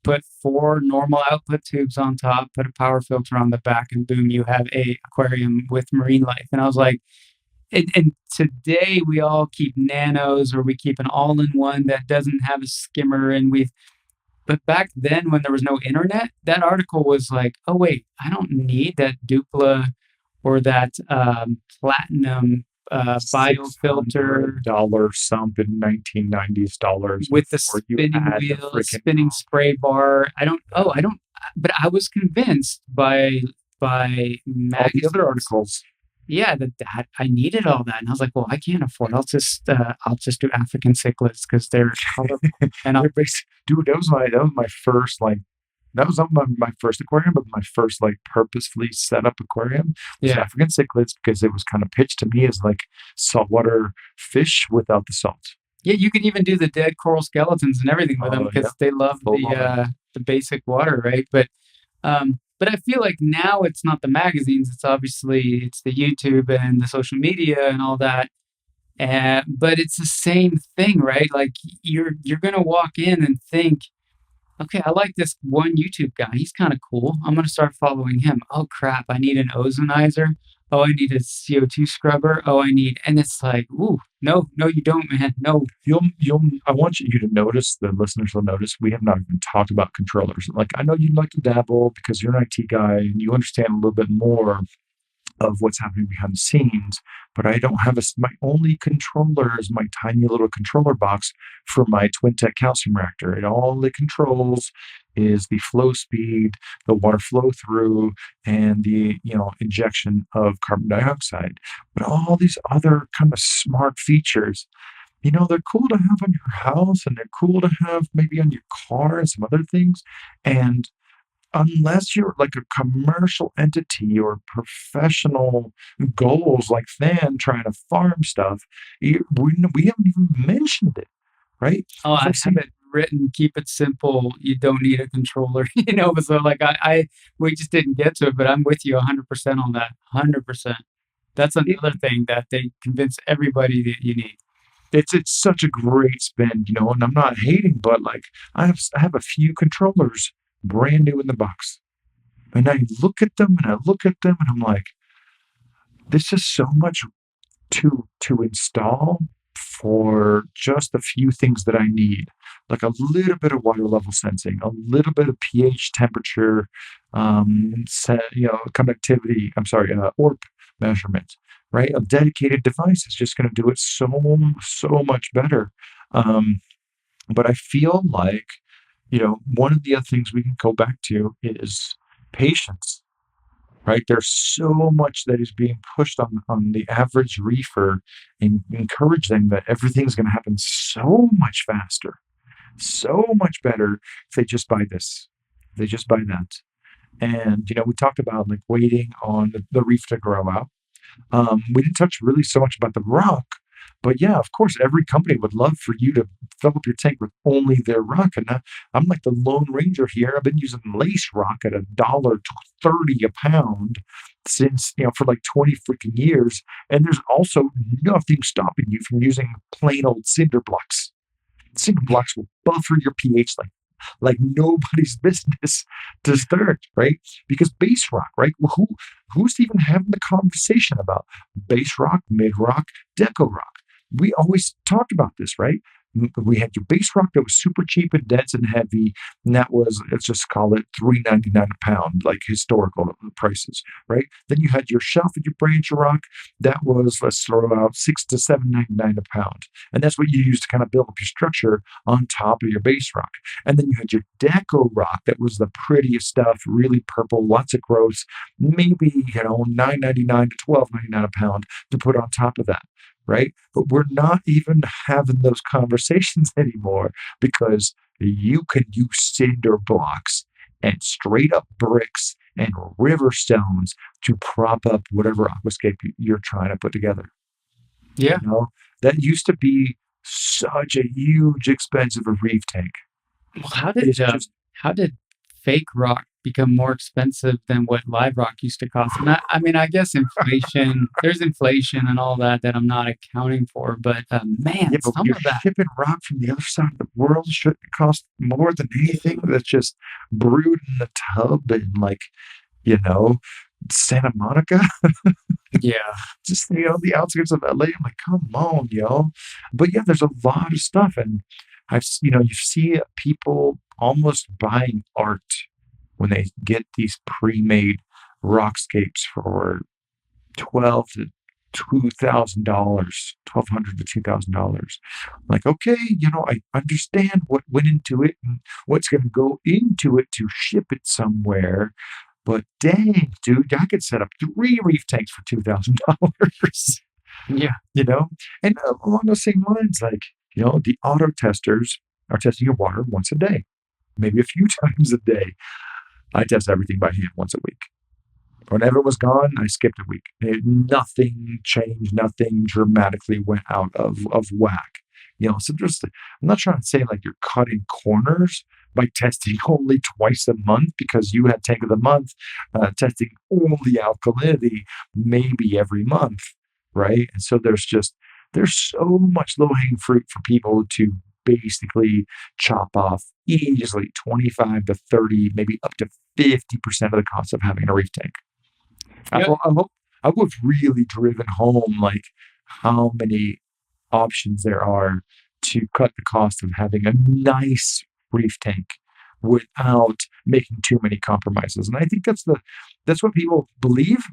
put 4 normal output tubes on top, put a power filter on the back, and boom, you have a aquarium with marine life. And I was like, and today we all keep nanos, or we keep an all-in-one that doesn't have a skimmer, and but back then, when there was no internet, that article was like, oh, wait, I don't need that Dupla or that platinum biofilter $600 sump in 1990s dollars with the before you spinning add the wheel, freaking spinning spray bar. I don't, but I was convinced by all the magazines. other articles. Yeah, that I needed all that, and I was like, "Well, I can't afford it. I'll just do African cichlids because they're colorful." And Dude, that was my first like that was not my first aquarium, but my first like purposefully set up aquarium was yeah, African cichlids because it was kind of pitched to me as like saltwater fish without the salt. yeah, you could even do the dead coral skeletons and everything with them Oh yeah, because they love full on. the basic water, right? But I feel like now it's not the magazines; it's the YouTube and the social media and all that. But it's the same thing, right? Like you're gonna walk in and think, okay, I like this one YouTube guy. He's kind of cool. I'm gonna start following him. Oh crap, I need an ozonizer. Oh, I need a CO2 scrubber. Oh, and it's like, ooh, no, no, you don't, man. No. I want you to notice, the listeners will notice, we have not even talked about controllers. Like, I know you'd like to dabble because you're an IT guy and you understand a little bit more of what's happening behind the scenes, but I don't have my only controller is my tiny little controller box for my twin tech calcium reactor. It all it controls is the flow speed, the water flow through, and the injection of carbon dioxide. But all these other kind of smart features, they're cool to have on your house and they're cool to have maybe on your car and some other things. And unless you're like a commercial entity or professional goals like Than trying to farm stuff, we haven't even mentioned it, right? Oh, I So have it written. Keep it simple. You don't need a controller. So like we just didn't get to it, but I'm with you 100% on that. 100%. That's it, another thing that they convince everybody that you need. it's such a great spin, and I'm not hating, but like I have a few controllers brand new in the box. And I look at them and I look at them and I'm like, this is so much to install for just a few things that I need, like a little bit of water level sensing, a little bit of pH temperature, conductivity. I'm sorry, ORP measurement. Right, a dedicated device is just going to do it so much better. Um, but I feel like one of the other things we can go back to is patience, right? There's so much that is being pushed on the average reefer and encourage them that everything's going to happen so much faster, so much better if they just buy this, if they just buy that. And, we talked about like waiting on the reef to grow out. We didn't touch really so much about the rock, but yeah, of course, every company would love for you to fill up your tank with only their rock. And I'm like the Lone Ranger here. I've been using lace rock at $1.30 a pound since, for like 20 freaking years. And there's also nothing stopping you from using plain old cinder blocks. Cinder blocks will buffer your pH like nobody's business to start, right? Because base rock, right? Well, who's even having the conversation about base rock, mid rock, deco rock? We always talked about this, right? We had your base rock that was super cheap and dense and heavy, and that was, let's just call it $3.99 a pound, like historical prices, right? Then you had your shelf and your branch rock that was, let's throw out $6 to $7.99 a pound, and that's what you use to kind of build up your structure on top of your base rock. And then you had your deco rock that was the prettiest stuff, really purple, lots of growth, maybe $9.99 to $12.99 a pound to put on top of that, right? But we're not even having those conversations anymore because you can use cinder blocks and straight up bricks and river stones to prop up whatever aquascape you're trying to put together. Yeah. That used to be such a huge, expensive reef tank. Well, how did fake rock become more expensive than what live rock used to cost? And I guess inflation. There's inflation and all that I'm not accounting for. But man, Yeah, but some you're of that. shipping rock from the other side of the world shouldn't cost more than anything that's just brewed in the tub in Santa Monica. Yeah. Just the outskirts of LA. I'm like, come on, yo. But yeah, there's a lot of stuff, and you see people almost buying art when they get these pre-made rockscapes for $1,200 to $2,000. Like, okay, I understand what went into it and what's going to go into it to ship it somewhere. But dang, dude, I could set up 3 reef tanks for $2,000. Yeah. And along those same lines, the auto testers are testing your water once a day, maybe a few times a day. I test everything by hand once a week. Whenever it was gone, I skipped a week. Nothing changed, nothing dramatically went out of whack. So I'm not trying to say like you're cutting corners by testing only twice a month because you had tank of the month, testing only alkalinity maybe every month, right? And so there's so much low-hanging fruit for people to basically chop off easily 25 to 30, maybe up to 50% of the cost of having a reef tank. Yeah. I would have really driven home like how many options there are to cut the cost of having a nice reef tank without making too many compromises. And I think that's what people believe.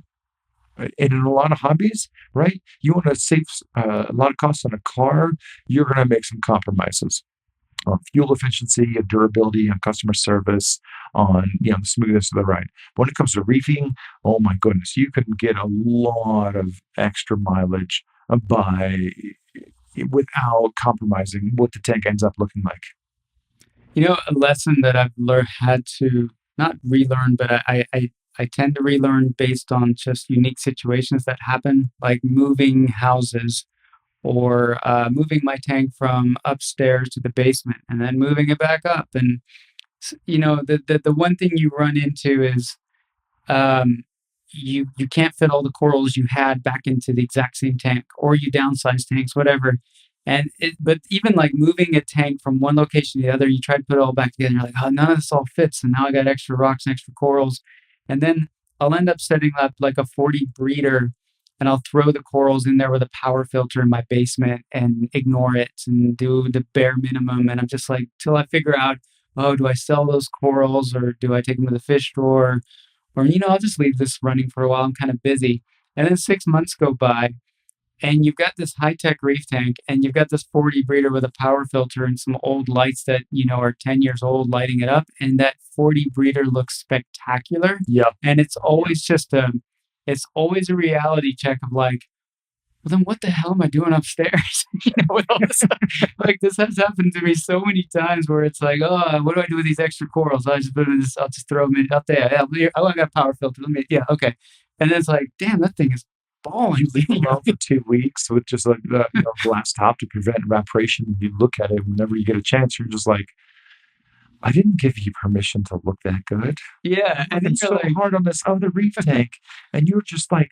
And in a lot of hobbies, right? You want to save a lot of costs on a car, you're going to make some compromises on fuel efficiency, and durability, and customer service, on the smoothness of the ride. When it comes to reefing, oh my goodness, you can get a lot of extra mileage without compromising what the tank ends up looking like. A lesson that I've had to not relearn, but I tend to relearn based on just unique situations that happen, like moving houses or moving my tank from upstairs to the basement and then moving it back up. And, the one thing you run into is you can't fit all the corals you had back into the exact same tank, or you downsize tanks, whatever. But even like moving a tank from one location to the other, you try to put it all back together. You're like, oh, none of this all fits. And now I got extra rocks and extra corals. And then I'll end up setting up like a 40 breeder, and I'll throw the corals in there with a power filter in my basement and ignore it and do the bare minimum. And I'm just like, till I figure out, oh, do I sell those corals or do I take them to the fish store? Or, I'll just leave this running for a while. I'm kind of busy. And then 6 months go by, and you've got this high-tech reef tank, and you've got this 40 breeder with a power filter and some old lights that, are 10 years old lighting it up. And that 40 breeder looks spectacular. Yeah. And it's always it's always a reality check of like, well, then what the hell am I doing upstairs? With all this stuff. Like, this has happened to me so many times where it's like, oh, what do I do with these extra corals? I'll just throw them up there. Oh, I got a power filter. Okay. And then it's like, damn, that thing is balling. You leave it alone for 2 weeks with just like the glass top to prevent evaporation. You look at it whenever you get a chance. You're just like, I didn't give you permission to look that good. Yeah, and it's so hard on this other reef tank, and you're just like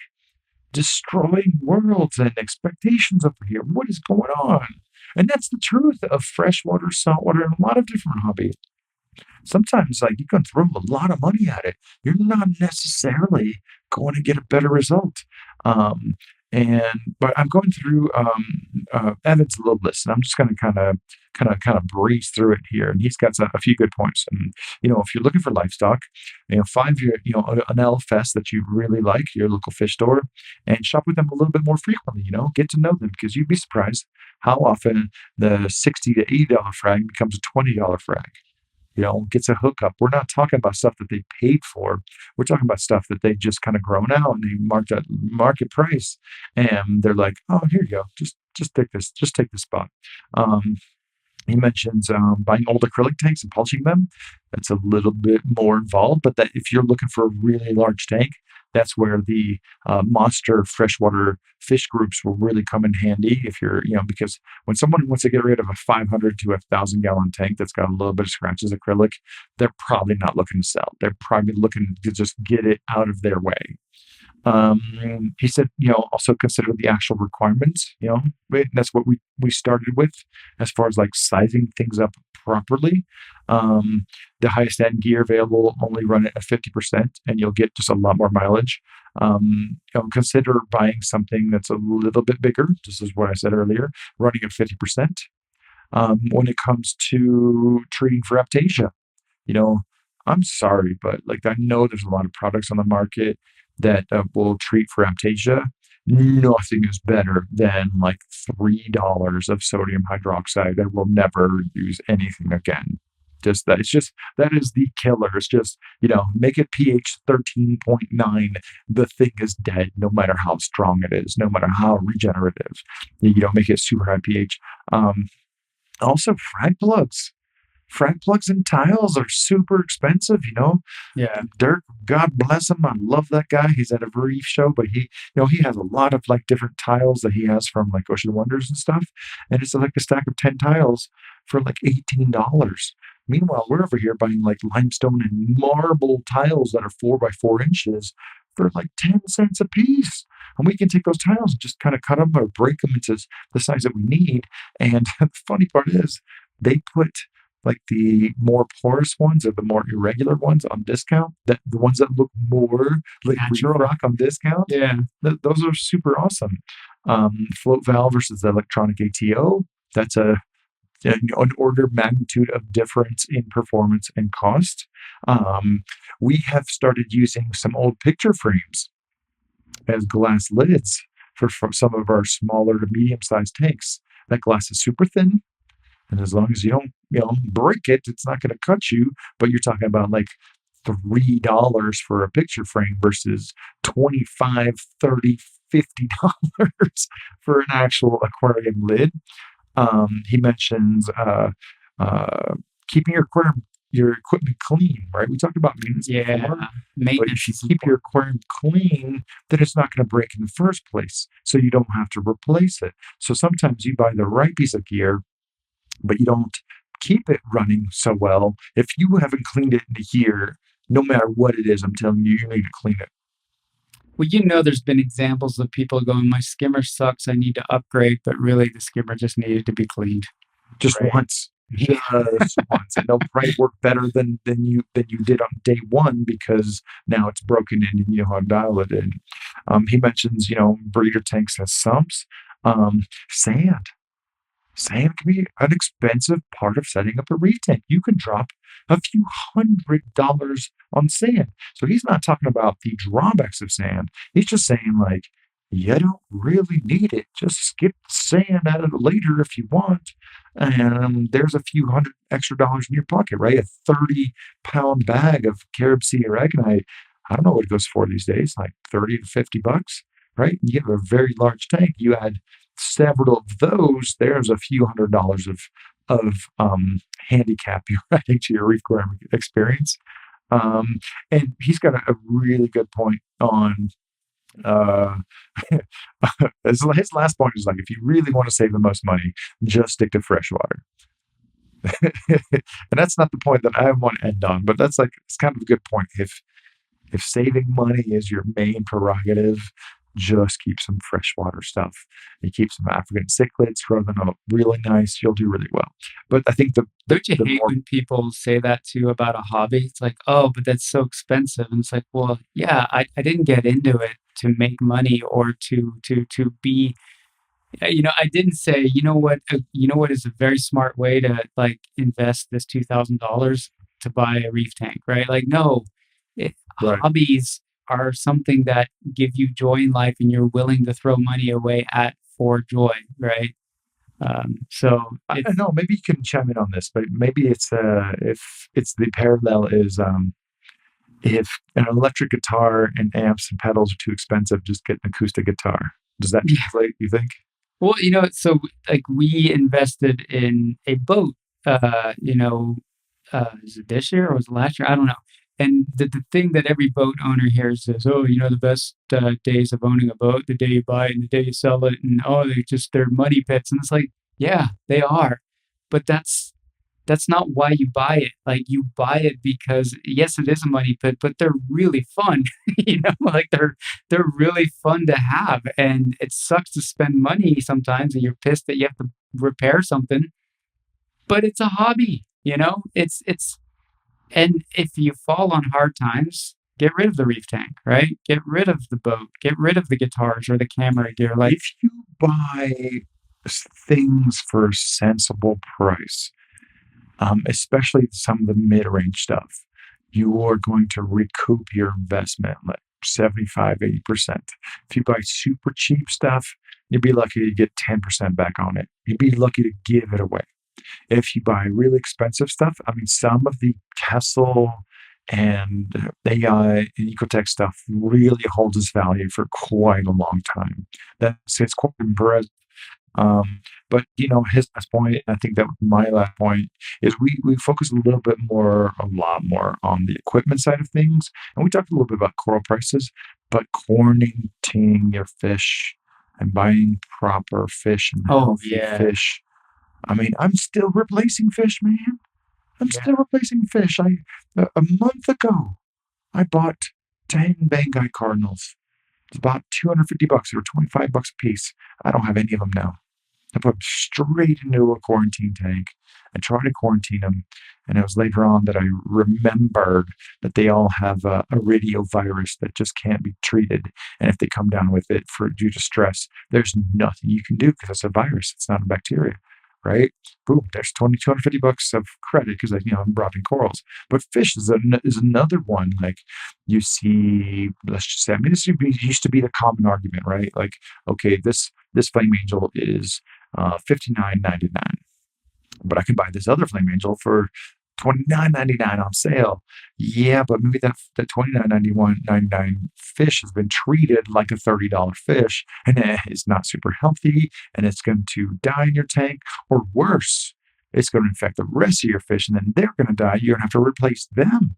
destroying worlds and expectations over here. What is going on? And that's the truth of freshwater, saltwater, and a lot of different hobbies. Sometimes, like, you can throw a lot of money at it. You're not necessarily going to get a better result. And but I'm going through Evan's little list, and I'm just going to kind of breeze through it here. And he's got a few good points. And if you're looking for livestock, find an LFS that you really like, your local fish store, and shop with them a little bit more frequently. Get to know them, because you'd be surprised how often the $60 to $80 frag becomes a $20 frag. Gets a hookup. We're not talking about stuff that they paid for. We're talking about stuff that they just kind of grown out, and they marked at market price, and they're like, "Oh, here you go. Just take this. Just take this spot." He mentions buying old acrylic tanks and polishing them. That's a little bit more involved, but that if you're looking for a really large tank, that's where the monster freshwater fish groups will really come in handy. If you're, because when someone wants to get rid of a 500 to 1,000 gallon tank that's got a little bit of scratches acrylic, they're probably not looking to sell. They're probably looking to just get it out of their way. He said, also consider the actual requirements. That's what we started with, as far as like sizing things up properly. The highest end gear available, only run it at 50%, and you'll get just a lot more mileage. Consider buying something that's a little bit bigger. This is what I said earlier, running at 50%. When it comes to treating for aptasia, I'm sorry, but like I know there's a lot of products on the market that will treat for aptasia. Nothing is better than like $3 of sodium hydroxide. I will never use anything again. That is the killer. It's just, make it pH 13.9. The thing is dead, no matter how strong it is, no matter how regenerative. Make it super high pH. Also, frag plugs. Frag plugs and tiles are super expensive, Yeah. Dirk, God bless him. I love that guy. He's at a Reef show, but he has a lot of like different tiles that he has from like Ocean Wonders and stuff. And it's like a stack of 10 tiles for like $18. Meanwhile, we're over here buying like limestone and marble tiles that are 4 by 4 inches for like 10 cents a piece. And we can take those tiles and just kind of cut them or break them into the size that we need. And the funny part is they put like the more porous ones or the more irregular ones on discount, that the ones that look more like real rock on discount. Yeah. Those are super awesome. Float valve versus the electronic ATO. That's an order of magnitude of difference in performance and cost. We have started using some old picture frames as glass lids for some of our smaller to medium-sized tanks. That glass is super thin, and as long as you don't, break it, it's not going to cut you. But you're talking about like $3 for a picture frame versus $25, $30, $50 for an actual aquarium lid. He mentions keeping your equipment clean, right? We talked about maintenance before. But if you keep your aquarium clean, then it's not going to break in the first place, so you don't have to replace it. So sometimes you buy the right piece of gear, but you don't keep it running so well. If you haven't cleaned it in a year, no matter what it is, I'm telling you, you need to clean it. Well, there's been examples of people going, my skimmer sucks, I need to upgrade, but really the skimmer just needed to be cleaned. Just once. Just once. And they'll probably work better than you did on day one, because now it's broken in and you know how to dial it in. He mentions, breeder tanks as sumps. Sand. Sand can be an expensive part of setting up a reef tank. You can drop a few $100s on sand. So he's not talking about the drawbacks of sand. He's just saying, like, you don't really need it. Just skip the sand out of it later if you want. And there's a few $100 extra in your pocket, right? A 30-pound bag of Carib Sea aragonite. I don't know what it goes for these days, like $30 to $50, right? You have a very large tank. You add several of those, there's a few $100s of handicap you're adding to your reef aquarium experience. And he's got a really good point on his last point is like, if you really want to save the most money, just stick to freshwater. And that's not the point that I want to end on, but it's kind of a good point. If saving money is your main prerogative, just keep some freshwater stuff. You keep some African cichlids, grow them up really nice. You'll do really well. But I think Don't you the hate more when people say that too about a hobby? It's like, oh, but that's so expensive. And it's like, well, yeah, I didn't get into it to make money or to be, I didn't say, you know what is a very smart way to like invest this $2,000 to buy a reef tank, right? Like, no, right. hobbies are something that give you joy in life and you're willing to throw money away at for joy, right? So I it's know maybe you can chime in on this, but maybe it's if it's the parallel is if an electric guitar and amps and pedals are too expensive, just get an acoustic guitar. Does that translate, you think? Well, so like we invested in a boat, is it this year or was it last year? I don't know. And the thing that every boat owner here says, oh, the best days of owning a boat, the day you buy it and the day you sell it. And oh, they're money pits. And it's like, yeah, they are. But that's not why you buy it. Like you buy it because yes, it is a money pit, but they're really fun. Like they're really fun to have. And it sucks to spend money sometimes and you're pissed that you have to repair something, but it's a hobby, it's and if you fall on hard times, get rid of the reef tank, right? Get rid of the boat, get rid of the guitars or the camera gear. Like, If you buy things for a sensible price, especially some of the mid-range stuff, you are going to recoup your investment like 75, 80%. If you buy super cheap stuff, you'd be lucky to get 10% back on it. You'd be lucky to give it away. If you buy really expensive stuff, I mean, some of the Kessel and AI and Ecotech stuff really holds its value for quite a long time. That's it's quite impressive. But his last point, I think that my last point is we focus a lot more on the equipment side of things, and we talked a little bit about coral prices, but quarantining your fish and buying proper fish and oh healthy yeah, fish. I mean, I'm still replacing fish, man. I'm yeah. still replacing fish. A month ago, I bought 10 Banggai cardinals. It's about $250. They were $25 a piece. I don't have any of them now. I put them straight into a quarantine tank and tried to quarantine them. And it was later on that I remembered that they all have a radio virus that just can't be treated. And if they come down with it due to stress, there's nothing you can do because it's a virus. It's not a bacteria, right? Boom, there's $250 of credit because I'm robbing corals. But fish is another one. Like you see, let's just say, I mean, this used to be the common argument, right? Like, okay, this flame angel is $59.99, but I can buy this other flame angel for $29.99 on sale. Yeah, but maybe that $29.99 fish has been treated like a $30 fish, and it is not super healthy, and it's going to die in your tank, or worse, it's going to infect the rest of your fish, and then they're going to die. You're going to have to replace them.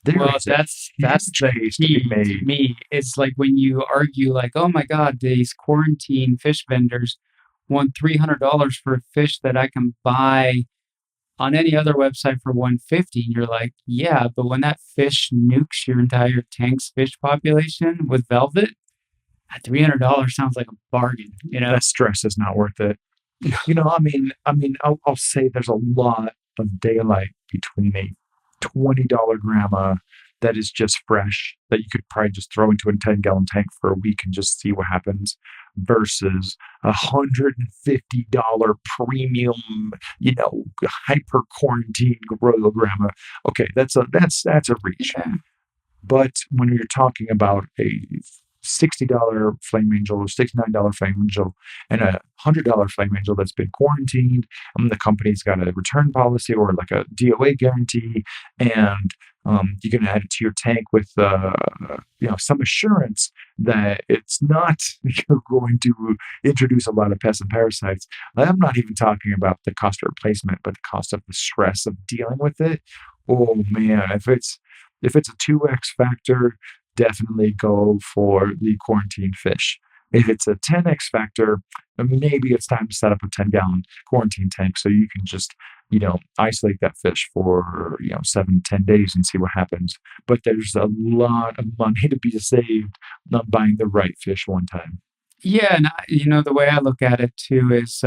There Well, is a that's huge the case to be key to made. me. It's like when you argue, like, oh my God, these quarantine fish vendors want $300 for a fish that I can buy on any other website for 150. And you're like, yeah, but when that fish nukes your entire tank's fish population with velvet, at $300 sounds like a bargain. That stress is not worth it. I'll say there's a lot of daylight between a $20 grandma that is just fresh that you could probably just throw into a 10-gallon tank for a week and just see what happens versus $150 premium, hyper quarantine gorilla grandma. Okay, that's a reach. Yeah. But when you're talking about a $60 flame angel or $69 flame angel and $100 flame angel that's been quarantined, and the company's got a return policy or like a DOA guarantee, and you can add it to your tank with some assurance that it's not going to introduce a lot of pests and parasites. I'm not even talking about the cost of replacement, but the cost of the stress of dealing with it. Oh man, if it's a 2x factor, definitely go for the quarantine fish. If it's a 10x factor, maybe it's time to set up a 10-gallon quarantine tank so you can just, isolate that fish for, 7 to 10 days and see what happens. But there's a lot of money to be saved on buying the right fish one time. Yeah, and the way I look at it too is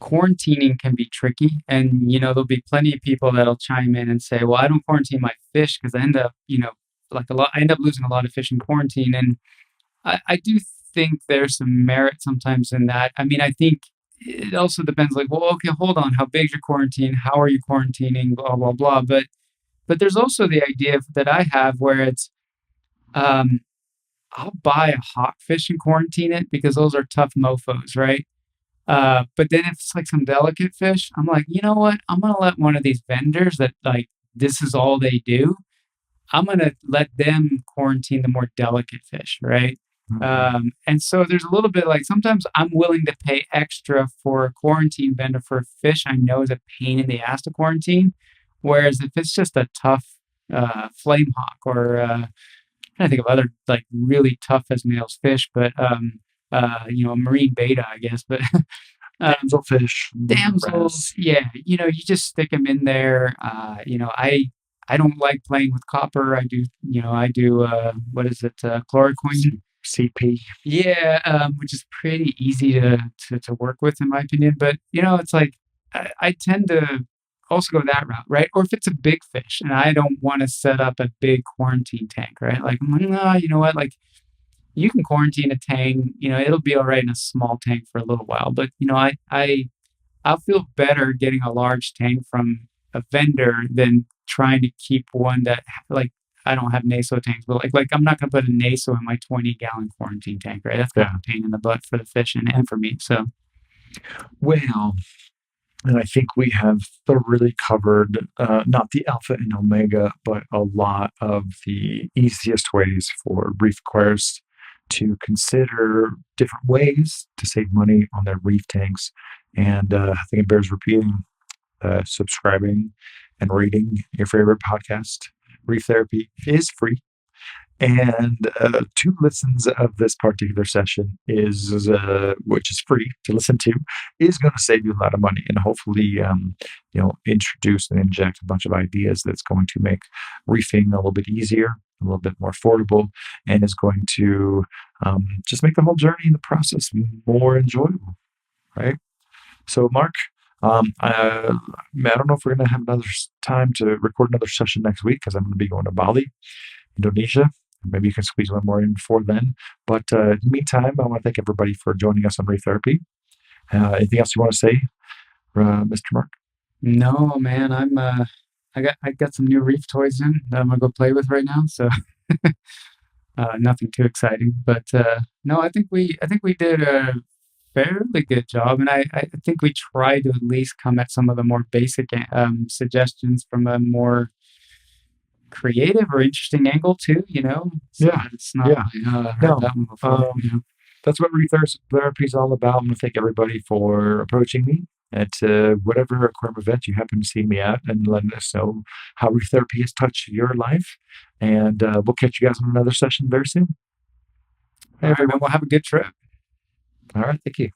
quarantining can be tricky, and there'll be plenty of people that'll chime in and say, "Well, I don't quarantine my fish because I end up, like a lot, I end up losing a lot of fish in quarantine." And I do think there's some merit sometimes in that. I mean, I think it also depends. Like, well, okay, hold on, how big's your quarantine? How are you quarantining? Blah blah blah. But there's also the idea that I have where it's um, I'll buy a hawk fish and quarantine it because those are tough mofos, right? But then if it's like some delicate fish, I'm like, you know what? I'm gonna let one of these vendors that like this is all they do. I'm gonna let them quarantine the more delicate fish, right? Mhm. And so there's a little bit like sometimes I'm willing to pay extra for a quarantine vendor for a fish I know is a pain in the ass to quarantine. Whereas if it's just a tough flame hawk or I think of other like really tough as nails fish, but a marine beta, I guess. But Damselfish, damsels, wrasse. yeah, you just stick them in there. I don't like playing with copper. I do what is it, chloroquine? CP. Yeah, which is pretty easy to work with in my opinion. But it's like I tend to also go that route, right? Or if it's a big fish and I don't want to set up a big quarantine tank, right? Like, I'm like, no, you know what? Like, you can quarantine a tank. It'll be all right in a small tank for a little while. But I'll feel better getting a large tank from a vendor than trying to keep one that like I don't have NASO tanks, but like I'm not gonna put a NASO in my 20-gallon quarantine tank, right? That's kind Yeah. of a pain in the butt for the fish and for me. So Well, and I think we have thoroughly covered not the alpha and omega, but a lot of the easiest ways for reef aquarists to consider different ways to save money on their reef tanks. And I think it bears repeating, subscribing and rating your favorite podcast. Reef Therapy is free. And 2 listens of this particular session is, which is free to listen to, is going to save you a lot of money and hopefully, introduce and inject a bunch of ideas that's going to make reefing a little bit easier, a little bit more affordable, and is going to just make the whole journey and the process more enjoyable, right? So, Mark, I don't know if we're going to have another time to record another session next week because I'm going to be going to Bali, Indonesia. Maybe you can squeeze one more in before then. But in the meantime, I want to thank everybody for joining us on Reef Therapy. Anything else you want to say, Mr. Mark? no, man, I got some new reef toys in that I'm gonna go play with right now. So nothing too exciting, but no, I think we did a fairly good job, and I think we tried to at least come at some of the more basic suggestions from a more creative or interesting angle too. So Yeah, that it's not yeah. like, oh, I heard No, that one before. um, that's what Therapy is all about. I want to thank everybody for approaching me at whatever aquarium event you happen to see me at and letting us know how Reef Therapy has touched your life. And we'll catch you guys on another session very soon. Hey, All right, man. everyone. We'll have a good trip. All right. Thank you.